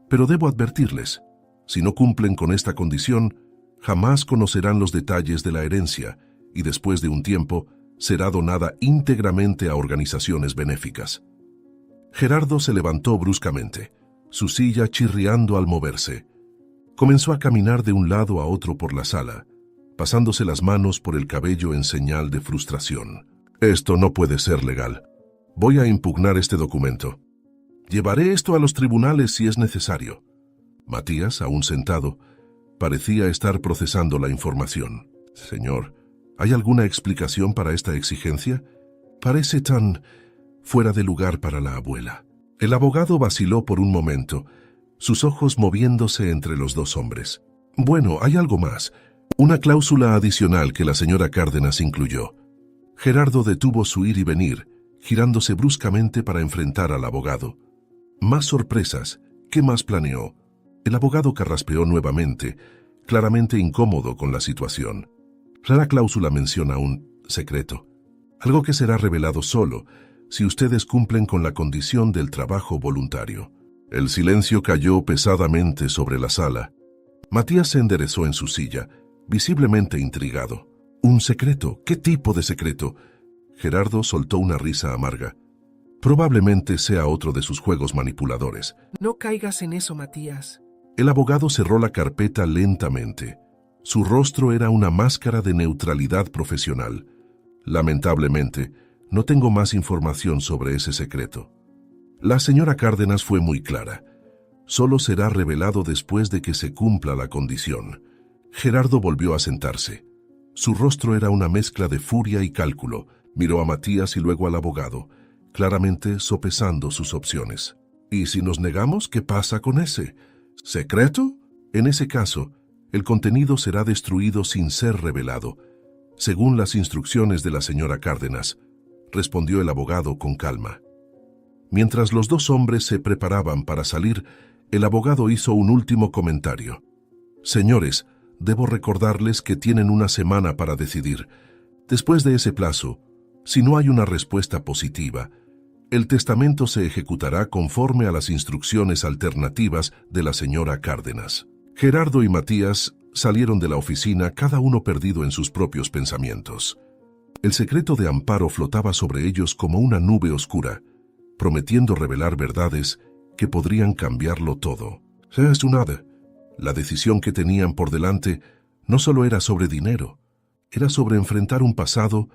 Speaker 1: pero debo advertirles, si no cumplen con esta condición, jamás conocerán los detalles de la herencia y después de un tiempo será donada íntegramente a organizaciones benéficas. Gerardo se levantó bruscamente, su silla chirriando al moverse. Comenzó a caminar de un lado a otro por la sala, pasándose las manos por el cabello en señal de frustración. Esto no puede ser legal. Voy a impugnar este documento. Llevaré esto a los tribunales si es necesario. Matías, aún sentado, parecía estar procesando la información. Señor, ¿hay alguna explicación para esta exigencia? Parece tan fuera de lugar para la abuela. El abogado vaciló por un momento, sus ojos moviéndose entre los dos hombres. Bueno, hay algo más. Una cláusula adicional que la señora Cárdenas incluyó. Gerardo detuvo su ir y venir, girándose bruscamente para enfrentar al abogado. Más sorpresas. ¿Qué más planeó? El abogado carraspeó nuevamente, claramente incómodo con la situación. Rara cláusula menciona un secreto, algo que será revelado solo si ustedes cumplen con la condición del trabajo voluntario. El silencio cayó pesadamente sobre la sala. Matías se enderezó en su silla, visiblemente intrigado. ¿Un secreto? ¿Qué tipo de secreto? Gerardo soltó una risa amarga. Probablemente sea otro de sus juegos manipuladores.
Speaker 2: No caigas en eso, Matías.
Speaker 1: El abogado cerró la carpeta lentamente. Su rostro era una máscara de neutralidad profesional. Lamentablemente, no tengo más información sobre ese secreto. La señora Cárdenas fue muy clara. Solo será revelado después de que se cumpla la condición. Gerardo volvió a sentarse. Su rostro era una mezcla de furia y cálculo. Miró a Matías y luego al abogado, claramente sopesando sus opciones. ¿Y si nos negamos, qué pasa con ese secreto? En ese caso, el contenido será destruido sin ser revelado, según las instrucciones de la señora Cárdenas, respondió el abogado con calma. Mientras los dos hombres se preparaban para salir, el abogado hizo un último comentario. Señores, debo recordarles que tienen una semana para decidir. Después de ese plazo, si no hay una respuesta positiva, el testamento se ejecutará conforme a las instrucciones alternativas de la señora Cárdenas. Gerardo y Matías salieron de la oficina, cada uno perdido en sus propios pensamientos. El secreto de Amparo flotaba sobre ellos como una nube oscura, prometiendo revelar verdades que podrían cambiarlo todo. Es nada. La decisión que tenían por delante no solo era sobre dinero, era sobre enfrentar un pasado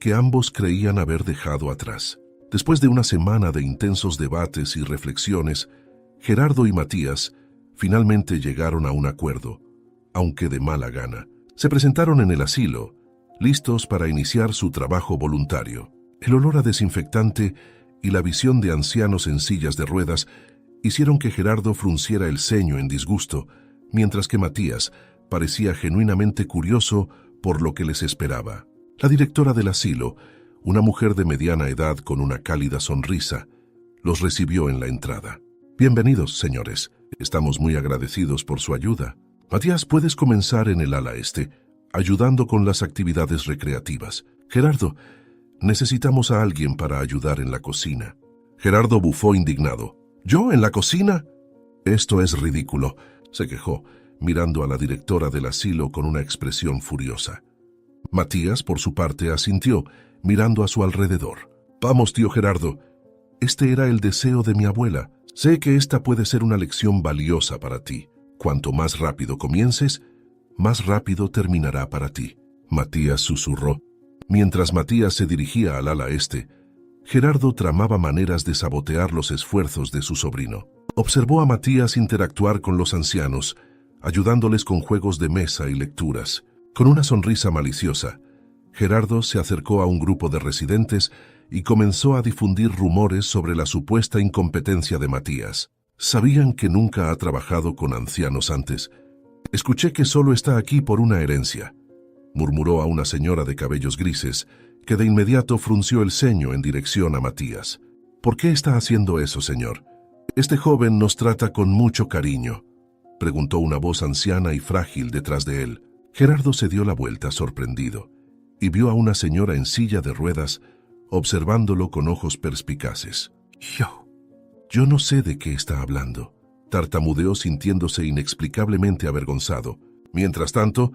Speaker 1: que ambos creían haber dejado atrás. Después de una semana de intensos debates y reflexiones, Gerardo y Matías finalmente llegaron a un acuerdo, aunque de mala gana. Se presentaron en el asilo, listos para iniciar su trabajo voluntario. El olor a desinfectante y la visión de ancianos en sillas de ruedas hicieron que Gerardo frunciera el ceño en disgusto, mientras que Matías parecía genuinamente curioso por lo que les esperaba. La directora del asilo, una mujer de mediana edad con una cálida sonrisa, los recibió en la entrada. Bienvenidos, señores. Estamos muy agradecidos por su ayuda. Matías, puedes comenzar en el ala este, ayudando con las actividades recreativas. Gerardo, necesitamos a alguien para ayudar en la cocina. Gerardo bufó indignado. ¿Yo en la cocina? Esto es ridículo, se quejó, mirando a la directora del asilo con una expresión furiosa. Matías, por su parte, asintió, mirando a su alrededor. Vamos, tío Gerardo. Este era el deseo de mi abuela. Sé que esta puede ser una lección valiosa para ti. Cuanto más rápido comiences, más rápido terminará para ti. Matías susurró. Mientras Matías se dirigía al ala este, Gerardo tramaba maneras de sabotear los esfuerzos de su sobrino. Observó a Matías interactuar con los ancianos, ayudándoles con juegos de mesa y lecturas. Con una sonrisa maliciosa, Gerardo se acercó a un grupo de residentes y comenzó a difundir rumores sobre la supuesta incompetencia de Matías. ¿Sabían que nunca ha trabajado con ancianos antes? Escuché que solo está aquí por una herencia, murmuró a una señora de cabellos grises, que de inmediato frunció el ceño en dirección a Matías. ¿Por qué está haciendo eso, señor? Este joven nos trata con mucho cariño, preguntó una voz anciana y frágil detrás de él. Gerardo se dio la vuelta sorprendido y vio a una señora en silla de ruedas observándolo con ojos perspicaces. Yo no sé de qué está hablando, tartamudeó sintiéndose inexplicablemente avergonzado. Mientras tanto,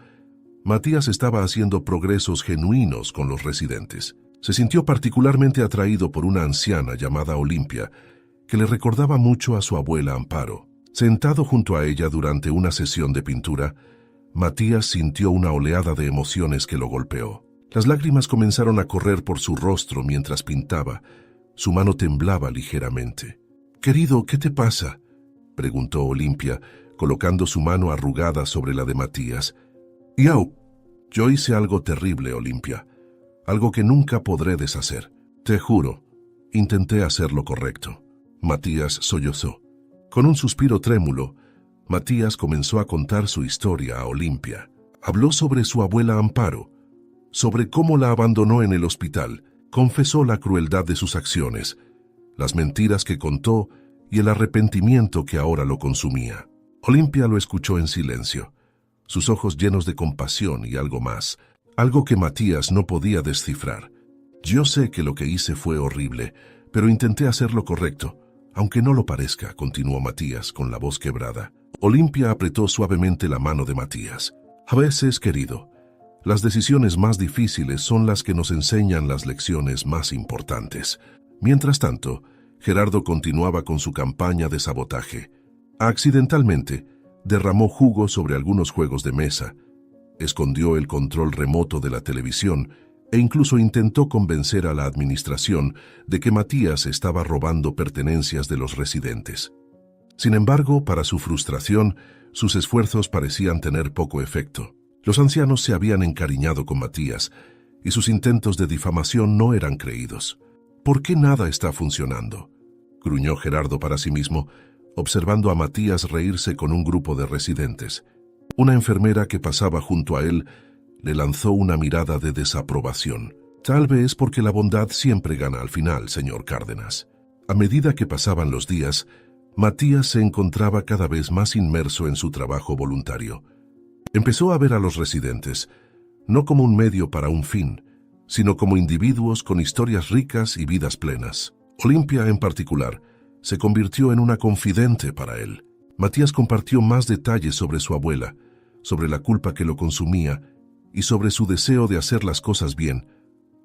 Speaker 1: Matías estaba haciendo progresos genuinos con los residentes. Se sintió particularmente atraído por una anciana llamada Olimpia, que le recordaba mucho a su abuela Amparo. Sentado junto a ella durante una sesión de pintura, Matías sintió una oleada de emociones que lo golpeó. Las lágrimas comenzaron a correr por su rostro mientras pintaba. Su mano temblaba ligeramente. «Querido, ¿qué te pasa?», preguntó Olimpia, colocando su mano arrugada sobre la de Matías. Yo hice algo terrible, Olimpia. Algo que nunca podré deshacer. Te juro, intenté hacer lo correcto. Matías sollozó. Con un suspiro trémulo, Matías comenzó a contar su historia a Olimpia. Habló sobre su abuela Amparo, sobre cómo la abandonó en el hospital. Confesó la crueldad de sus acciones, las mentiras que contó y el arrepentimiento que ahora lo consumía. Olimpia lo escuchó en silencio, sus ojos llenos de compasión y algo más, algo que Matías no podía descifrar. Yo sé que lo que hice fue horrible, pero intenté hacer lo correcto, aunque no lo parezca, continuó Matías con la voz quebrada. Olimpia apretó suavemente la mano de Matías. A veces, querido, las decisiones más difíciles son las que nos enseñan las lecciones más importantes. Mientras tanto, Gerardo continuaba con su campaña de sabotaje. Accidentalmente, derramó jugo sobre algunos juegos de mesa, escondió el control remoto de la televisión e incluso intentó convencer a la administración de que Matías estaba robando pertenencias de los residentes. Sin embargo, para su frustración, sus esfuerzos parecían tener poco efecto. Los ancianos se habían encariñado con Matías y sus intentos de difamación no eran creídos. ¿Por qué nada está funcionando?, gruñó Gerardo para sí mismo, observando a Matías reírse con un grupo de residentes. Una enfermera que pasaba junto a él le lanzó una mirada de desaprobación. Tal vez porque la bondad siempre gana al final, señor Cárdenas. A medida que pasaban los días, Matías se encontraba cada vez más inmerso en su trabajo voluntario. Empezó a ver a los residentes, no como un medio para un fin, sino como individuos con historias ricas y vidas plenas. Olimpia, en particular, se convirtió en una confidente para él. Matías compartió más detalles sobre su abuela, sobre la culpa que lo consumía y sobre su deseo de hacer las cosas bien,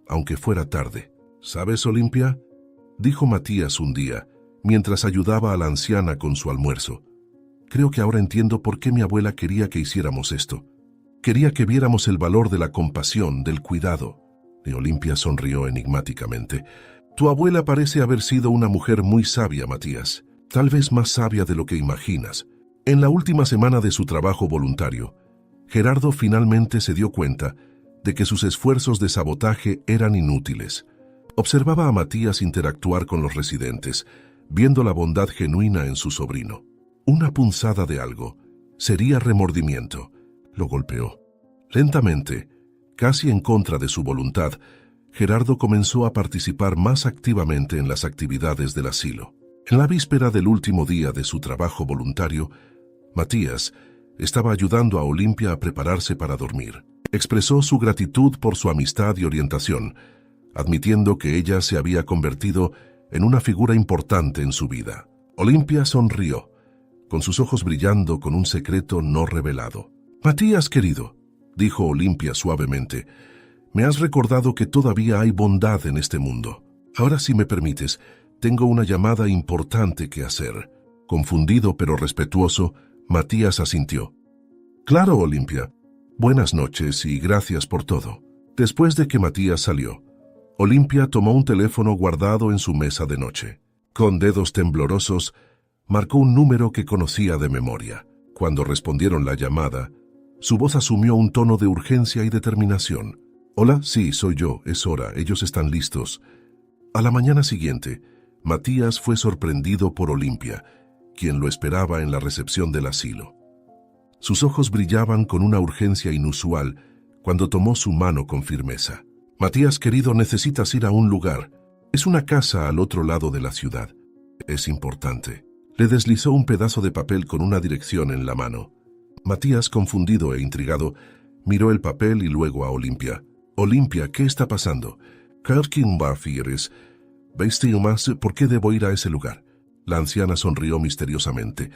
Speaker 1: aunque fuera tarde. ¿Sabes, Olimpia?, dijo Matías un día, mientras ayudaba a la anciana con su almuerzo. Creo que ahora entiendo por qué mi abuela quería que hiciéramos esto. Quería que viéramos el valor de la compasión, del cuidado. Y Olimpia sonrió enigmáticamente. Tu abuela parece haber sido una mujer muy sabia, Matías. Tal vez más sabia de lo que imaginas. En la última semana de su trabajo voluntario, Gerardo finalmente se dio cuenta de que sus esfuerzos de sabotaje eran inútiles. Observaba a Matías interactuar con los residentes, viendo la bondad genuina en su sobrino. Una punzada de algo sería remordimiento. Lo golpeó. Lentamente, casi en contra de su voluntad, Gerardo comenzó a participar más activamente en las actividades del asilo. En la víspera del último día de su trabajo voluntario, Matías estaba ayudando a Olimpia a prepararse para dormir. Expresó su gratitud por su amistad y orientación, admitiendo que ella se había convertido en una figura importante en su vida. Olimpia sonrió, con sus ojos brillando con un secreto no revelado. «Matías, querido», dijo Olimpia suavemente, «me has recordado que todavía hay bondad en este mundo. Ahora, si me permites, tengo una llamada importante que hacer». Confundido pero respetuoso, Matías asintió. «Claro, Olimpia. Buenas noches y gracias por todo». Después de que Matías salió, Olimpia tomó un teléfono guardado en su mesa de noche. Con dedos temblorosos, marcó un número que conocía de memoria. Cuando respondieron la llamada, su voz asumió un tono de urgencia y determinación. «Hola, sí, soy yo, es hora, ellos están listos». A la mañana siguiente, Matías fue sorprendido por Olimpia, quien lo esperaba en la recepción del asilo. Sus ojos brillaban con una urgencia inusual cuando tomó su mano con firmeza. «Matías, querido, necesitas ir a un lugar. Es una casa al otro lado de la ciudad. Es importante». Le deslizó un pedazo de papel con una dirección en la mano. Matías, confundido e intrigado, miró el papel y luego a Olimpia. «Olimpia, ¿qué está pasando?» «¿Por qué debo ir a ese lugar?» La anciana sonrió misteriosamente.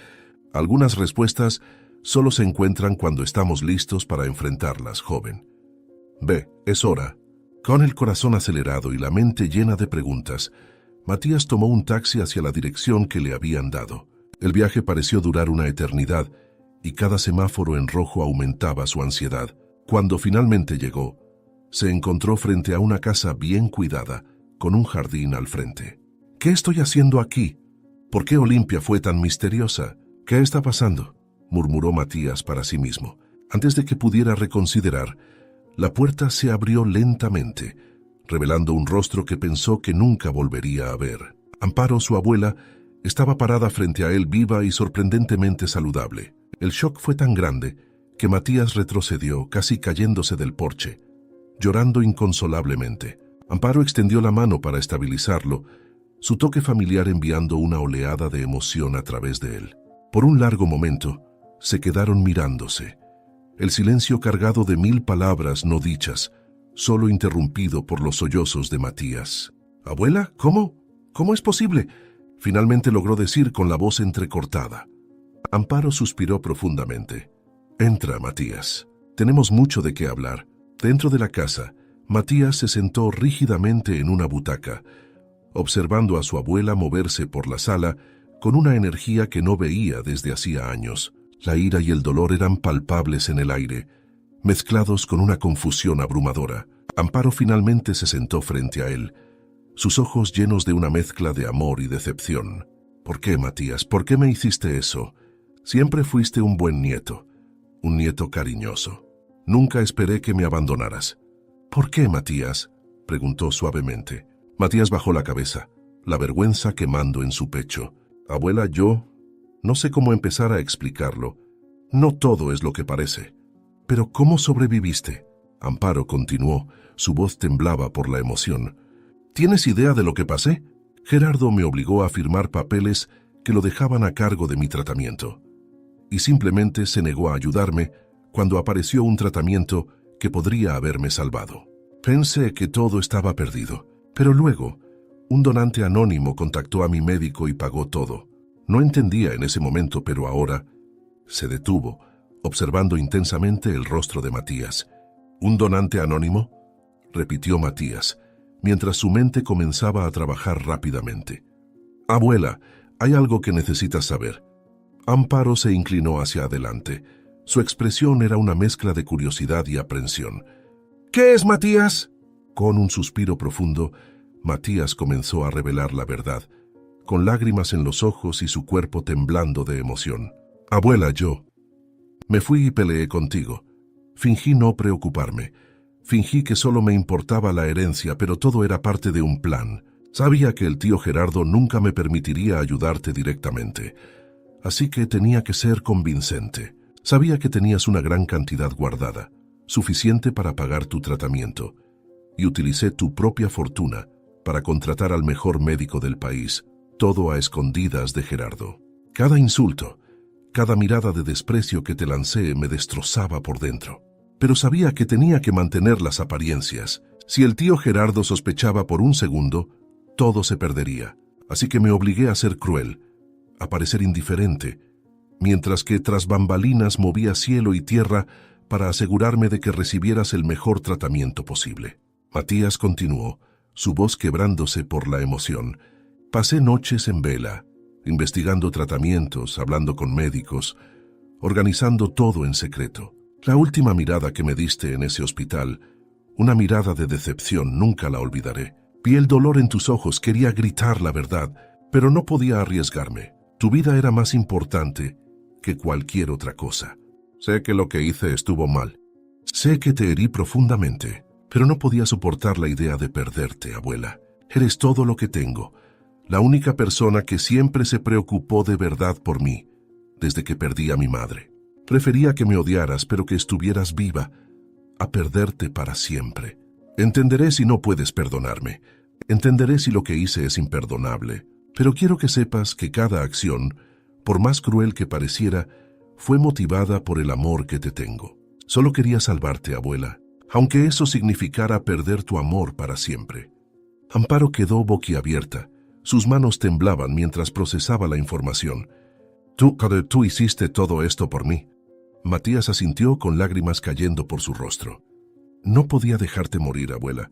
Speaker 1: «Algunas respuestas solo se encuentran cuando estamos listos para enfrentarlas, joven. Ve, es hora». Con el corazón acelerado y la mente llena de preguntas, Matías tomó un taxi hacia la dirección que le habían dado. El viaje pareció durar una eternidad y cada semáforo en rojo aumentaba su ansiedad. Cuando finalmente llegó, se encontró frente a una casa bien cuidada, con un jardín al frente. «¿Qué estoy haciendo aquí? ¿Por qué Olimpia fue tan misteriosa? ¿Qué está pasando?», murmuró Matías para sí mismo. Antes de que pudiera reconsiderar, la puerta se abrió lentamente, revelando un rostro que pensó que nunca volvería a ver. Amparo, su abuela, estaba parada frente a él viva y sorprendentemente saludable. El shock fue tan grande que Matías retrocedió, casi cayéndose del porche, llorando inconsolablemente. Amparo extendió la mano para estabilizarlo, su toque familiar enviando una oleada de emoción a través de él. Por un largo momento, se quedaron mirándose, El silencio cargado de 1000 palabras no dichas, solo interrumpido por los sollozos de Matías. «¿Abuela? ¿Cómo? ¿Cómo es posible?», finalmente logró decir con la voz entrecortada. Amparo suspiró profundamente. «Entra, Matías. Tenemos mucho de qué hablar». Dentro de la casa, Matías se sentó rígidamente en una butaca, observando a su abuela moverse por la sala con una energía que no veía desde hacía años. La ira y el dolor eran palpables en el aire, mezclados con una confusión abrumadora. Amparo finalmente se sentó frente a él, sus ojos llenos de una mezcla de amor y decepción. «¿Por qué, Matías? ¿Por qué me hiciste eso? Siempre fuiste un buen nieto, un nieto cariñoso. Nunca esperé que me abandonaras». «¿Por qué, Matías?», preguntó suavemente. Matías bajó la cabeza, la vergüenza quemando en su pecho. «Abuela, yo no sé cómo empezar a explicarlo. No todo es lo que parece». «¿Pero cómo sobreviviste?», Amparo continuó, su voz temblaba por la emoción. «¿Tienes idea de lo que pasé? Gerardo me obligó a firmar papeles que lo dejaban a cargo de mi tratamiento. Y simplemente se negó a ayudarme cuando apareció un tratamiento que podría haberme salvado. Pensé que todo estaba perdido, pero luego un donante anónimo contactó a mi médico y pagó todo. No entendía en ese momento, pero ahora…». Se detuvo, observando intensamente el rostro de Matías. «¿Un donante anónimo?», repitió Matías, mientras su mente comenzaba a trabajar rápidamente. «Abuela, hay algo que necesitas saber». Amparo se inclinó hacia adelante. Su expresión era una mezcla de curiosidad y aprensión. «¿Qué es, Matías?». Con un suspiro profundo, Matías comenzó a revelar la verdad, con lágrimas en los ojos y su cuerpo temblando de emoción. «Abuela, yo me fui y peleé contigo. Fingí no preocuparme. Fingí que solo me importaba la herencia, pero todo era parte de un plan. Sabía que el tío Gerardo nunca me permitiría ayudarte directamente. Así que tenía que ser convincente. Sabía que tenías una gran cantidad guardada, suficiente para pagar tu tratamiento. Y utilicé tu propia fortuna para contratar al mejor médico del país, todo a escondidas de Gerardo. Cada insulto, cada mirada de desprecio que te lancé me destrozaba por dentro. Pero sabía que tenía que mantener las apariencias. Si el tío Gerardo sospechaba por un segundo, todo se perdería. Así que me obligué a ser cruel, a parecer indiferente, mientras que tras bambalinas movía cielo y tierra para asegurarme de que recibieras el mejor tratamiento posible». Matías continuó, su voz quebrándose por la emoción. «Pasé noches en vela, investigando tratamientos, hablando con médicos, organizando todo en secreto. La última mirada que me diste en ese hospital, una mirada de decepción, nunca la olvidaré. Vi el dolor en tus ojos, quería gritar la verdad, pero no podía arriesgarme. Tu vida era más importante que cualquier otra cosa. Sé que lo que hice estuvo mal. Sé que te herí profundamente, pero no podía soportar la idea de perderte, abuela. Eres todo lo que tengo, la única persona que siempre se preocupó de verdad por mí, desde que perdí a mi madre. Prefería que me odiaras, pero que estuvieras viva, a perderte para siempre. Entenderé si no puedes perdonarme. Entenderé si lo que hice es imperdonable. Pero quiero que sepas que cada acción, por más cruel que pareciera, fue motivada por el amor que te tengo. Solo quería salvarte, abuela, aunque eso significara perder tu amor para siempre». Amparo quedó boquiabierta. Sus manos temblaban mientras procesaba la información. Tú hiciste todo esto por mí». Matías asintió con lágrimas cayendo por su rostro. «No podía dejarte morir, abuela.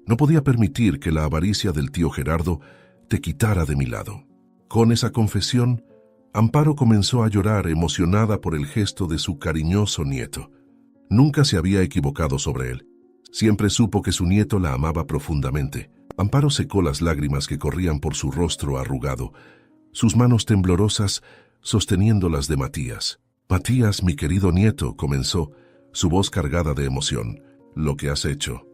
Speaker 1: No podía permitir que la avaricia del tío Gerardo te quitara de mi lado». Con esa confesión, Amparo comenzó a llorar, emocionada por el gesto de su cariñoso nieto. Nunca se había equivocado sobre él. Siempre supo que su nieto la amaba profundamente. Amparo secó las lágrimas que corrían por su rostro arrugado, sus manos temblorosas sosteniendo las de Matías. «Matías, mi querido nieto», comenzó, su voz cargada de emoción. «Lo que has hecho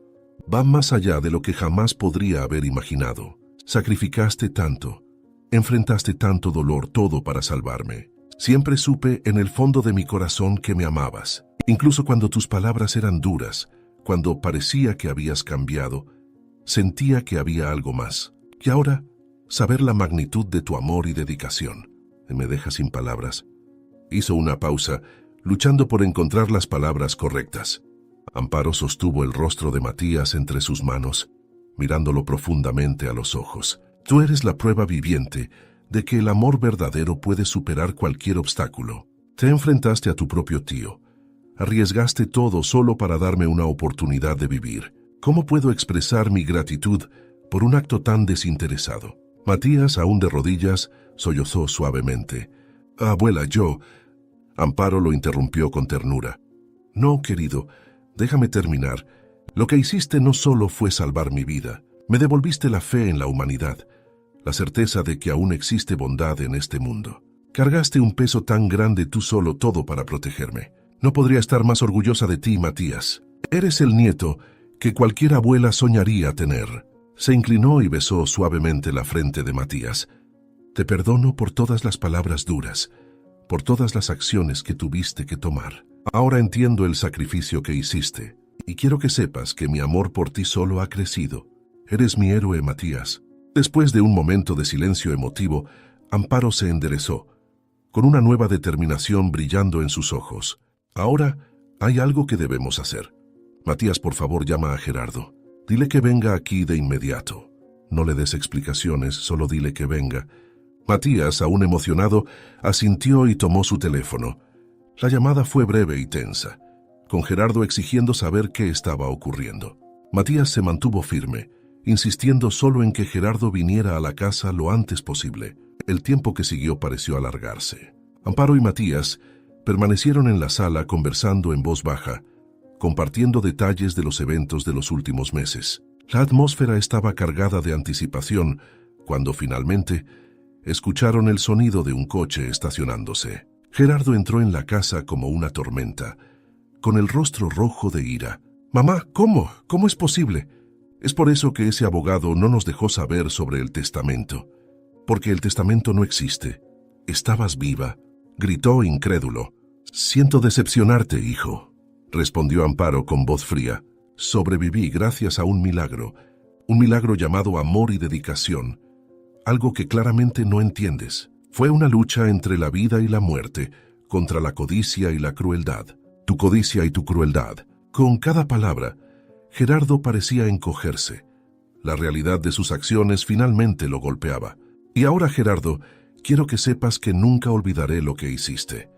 Speaker 1: va más allá de lo que jamás podría haber imaginado. Sacrificaste tanto, enfrentaste tanto dolor, todo para salvarme. Siempre supe en el fondo de mi corazón que me amabas. Incluso cuando tus palabras eran duras, cuando parecía que habías cambiado, sentía que había algo más. Y ahora, saber la magnitud de tu amor y dedicación. Me deja sin palabras». Hizo una pausa, luchando por encontrar las palabras correctas. Amparo sostuvo el rostro de Matías entre sus manos, mirándolo profundamente a los ojos. Tú eres la prueba viviente de que el amor verdadero puede superar cualquier obstáculo. Te enfrentaste a tu propio tío. Arriesgaste todo solo para darme una oportunidad de vivir. ¿Cómo puedo expresar mi gratitud por un acto tan desinteresado? Matías, aún de rodillas, sollozó suavemente. Abuela, yo... Amparo lo interrumpió con ternura. No, querido, déjame terminar. Lo que hiciste no solo fue salvar mi vida, me devolviste la fe en la humanidad, la certeza de que aún existe bondad en este mundo. Cargaste un peso tan grande tú solo todo para protegerme. No podría estar más orgullosa de ti, Matías. Eres el nieto que cualquier abuela soñaría tener. Se inclinó y besó suavemente la frente de Matías. Te perdono por todas las palabras duras, por todas las acciones que tuviste que tomar. Ahora entiendo el sacrificio que hiciste, y quiero que sepas que mi amor por ti solo ha crecido. Eres mi héroe, Matías. Después de un momento de silencio emotivo, Amparo se enderezó, con una nueva determinación brillando en sus ojos. Ahora hay algo que debemos hacer. Matías, por favor, llama a Gerardo. Dile que venga aquí de inmediato. No le des explicaciones, solo dile que venga. Matías, aún emocionado, asintió y tomó su teléfono. La llamada fue breve y tensa, con Gerardo exigiendo saber qué estaba ocurriendo. Matías se mantuvo firme, insistiendo solo en que Gerardo viniera a la casa lo antes posible. El tiempo que siguió pareció alargarse. Amparo y Matías permanecieron en la sala conversando en voz baja, compartiendo detalles de los eventos de los últimos meses. La atmósfera estaba cargada de anticipación cuando finalmente escucharon el sonido de un coche estacionándose. Gerardo entró en la casa como una tormenta, con el rostro rojo de ira. «Mamá, ¿cómo? ¿Cómo es posible? Es por eso que ese abogado no nos dejó saber sobre el testamento. Porque el testamento no existe. Estabas viva», gritó incrédulo. «Siento decepcionarte, hijo», respondió Amparo con voz fría. «Sobreviví gracias a un milagro llamado amor y dedicación, algo que claramente no entiendes. Fue una lucha entre la vida y la muerte, contra la codicia y la crueldad. Tu codicia y tu crueldad». Con cada palabra, Gerardo parecía encogerse. La realidad de sus acciones finalmente lo golpeaba. «Y ahora, Gerardo, quiero que sepas que nunca olvidaré lo que hiciste.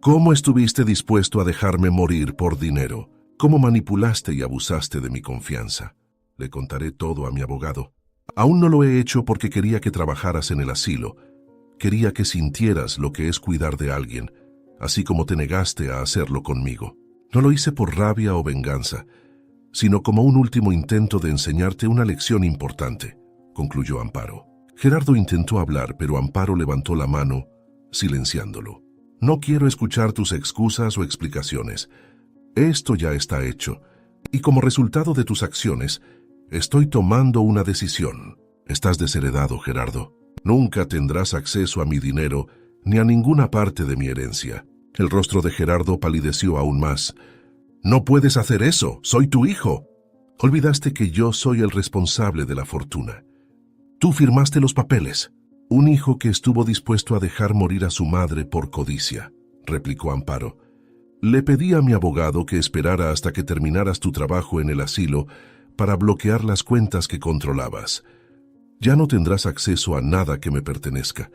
Speaker 1: ¿Cómo estuviste dispuesto a dejarme morir por dinero? ¿Cómo manipulaste y abusaste de mi confianza? Le contaré todo a mi abogado. Aún no lo he hecho porque quería que trabajaras en el asilo. Quería que sintieras lo que es cuidar de alguien, así como te negaste a hacerlo conmigo. No lo hice por rabia o venganza, sino como un último intento de enseñarte una lección importante», concluyó Amparo. Gerardo intentó hablar, pero Amparo levantó la mano, silenciándolo. «No quiero escuchar tus excusas o explicaciones. Esto ya está hecho, y como resultado de tus acciones, estoy tomando una decisión. Estás desheredado, Gerardo. Nunca tendrás acceso a mi dinero ni a ninguna parte de mi herencia». El rostro de Gerardo palideció aún más. «No puedes hacer eso, soy tu hijo. Olvidaste que yo soy el responsable de la fortuna. Tú firmaste los papeles». «Un hijo que estuvo dispuesto a dejar morir a su madre por codicia», replicó Amparo. «Le pedí a mi abogado que esperara hasta que terminaras tu trabajo en el asilo para bloquear las cuentas que controlabas. Ya no tendrás acceso a nada que me pertenezca.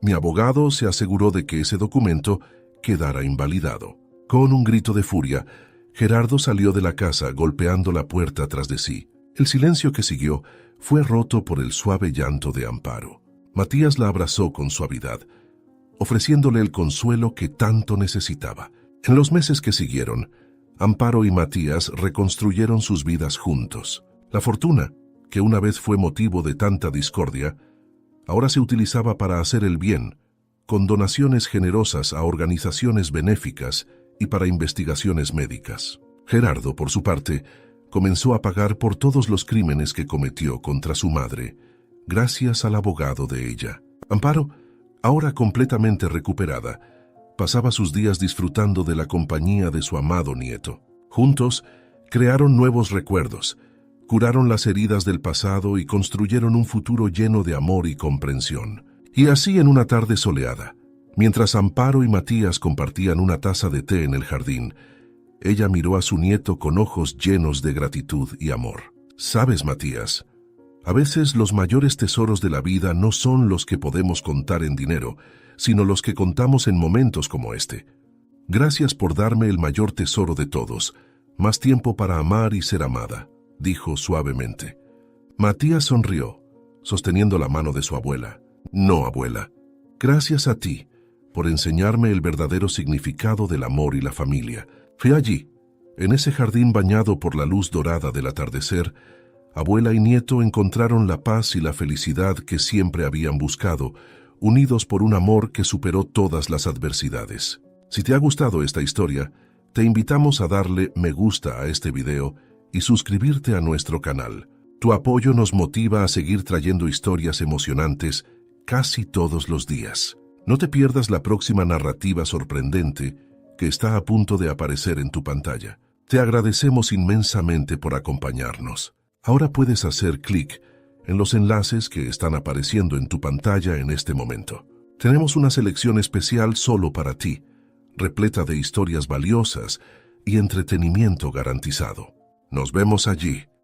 Speaker 1: Mi abogado se aseguró de que ese documento quedara invalidado». Con un grito de furia, Gerardo salió de la casa golpeando la puerta tras de sí. El silencio que siguió fue roto por el suave llanto de Amparo. Matías la abrazó con suavidad, ofreciéndole el consuelo que tanto necesitaba. En los meses que siguieron, Amparo y Matías reconstruyeron sus vidas juntos. La fortuna, que una vez fue motivo de tanta discordia, ahora se utilizaba para hacer el bien, con donaciones generosas a organizaciones benéficas y para investigaciones médicas. Gerardo, por su parte, comenzó a pagar por todos los crímenes que cometió contra su madre, gracias al abogado de ella. Amparo, ahora completamente recuperada, pasaba sus días disfrutando de la compañía de su amado nieto. Juntos, crearon nuevos recuerdos, curaron las heridas del pasado y construyeron un futuro lleno de amor y comprensión. Y así, en una tarde soleada, Mientras Amparo y Matías compartían una taza de té en el jardín, ella miró a su nieto con ojos llenos de gratitud y amor. «Sabes, Matías, a veces los mayores tesoros de la vida no son los que podemos contar en dinero, sino los que contamos en momentos como este. Gracias por darme el mayor tesoro de todos, más tiempo para amar y ser amada», dijo suavemente. Matías sonrió, sosteniendo la mano de su abuela. «No, abuela, gracias a ti por enseñarme el verdadero significado del amor y la familia. Fue allí, en ese jardín bañado por la luz dorada del atardecer, abuela y nieto encontraron la paz y la felicidad que siempre habían buscado, unidos por un amor que superó todas las adversidades». Si te ha gustado esta historia, te invitamos a darle me gusta a este video y suscribirte a nuestro canal. Tu apoyo nos motiva a seguir trayendo historias emocionantes casi todos los días. No te pierdas la próxima narrativa sorprendente que está a punto de aparecer en tu pantalla. Te agradecemos inmensamente por acompañarnos. Ahora puedes hacer clic en los enlaces que están apareciendo en tu pantalla en este momento. Tenemos una selección especial solo para ti, repleta de historias valiosas y entretenimiento garantizado. Nos vemos allí.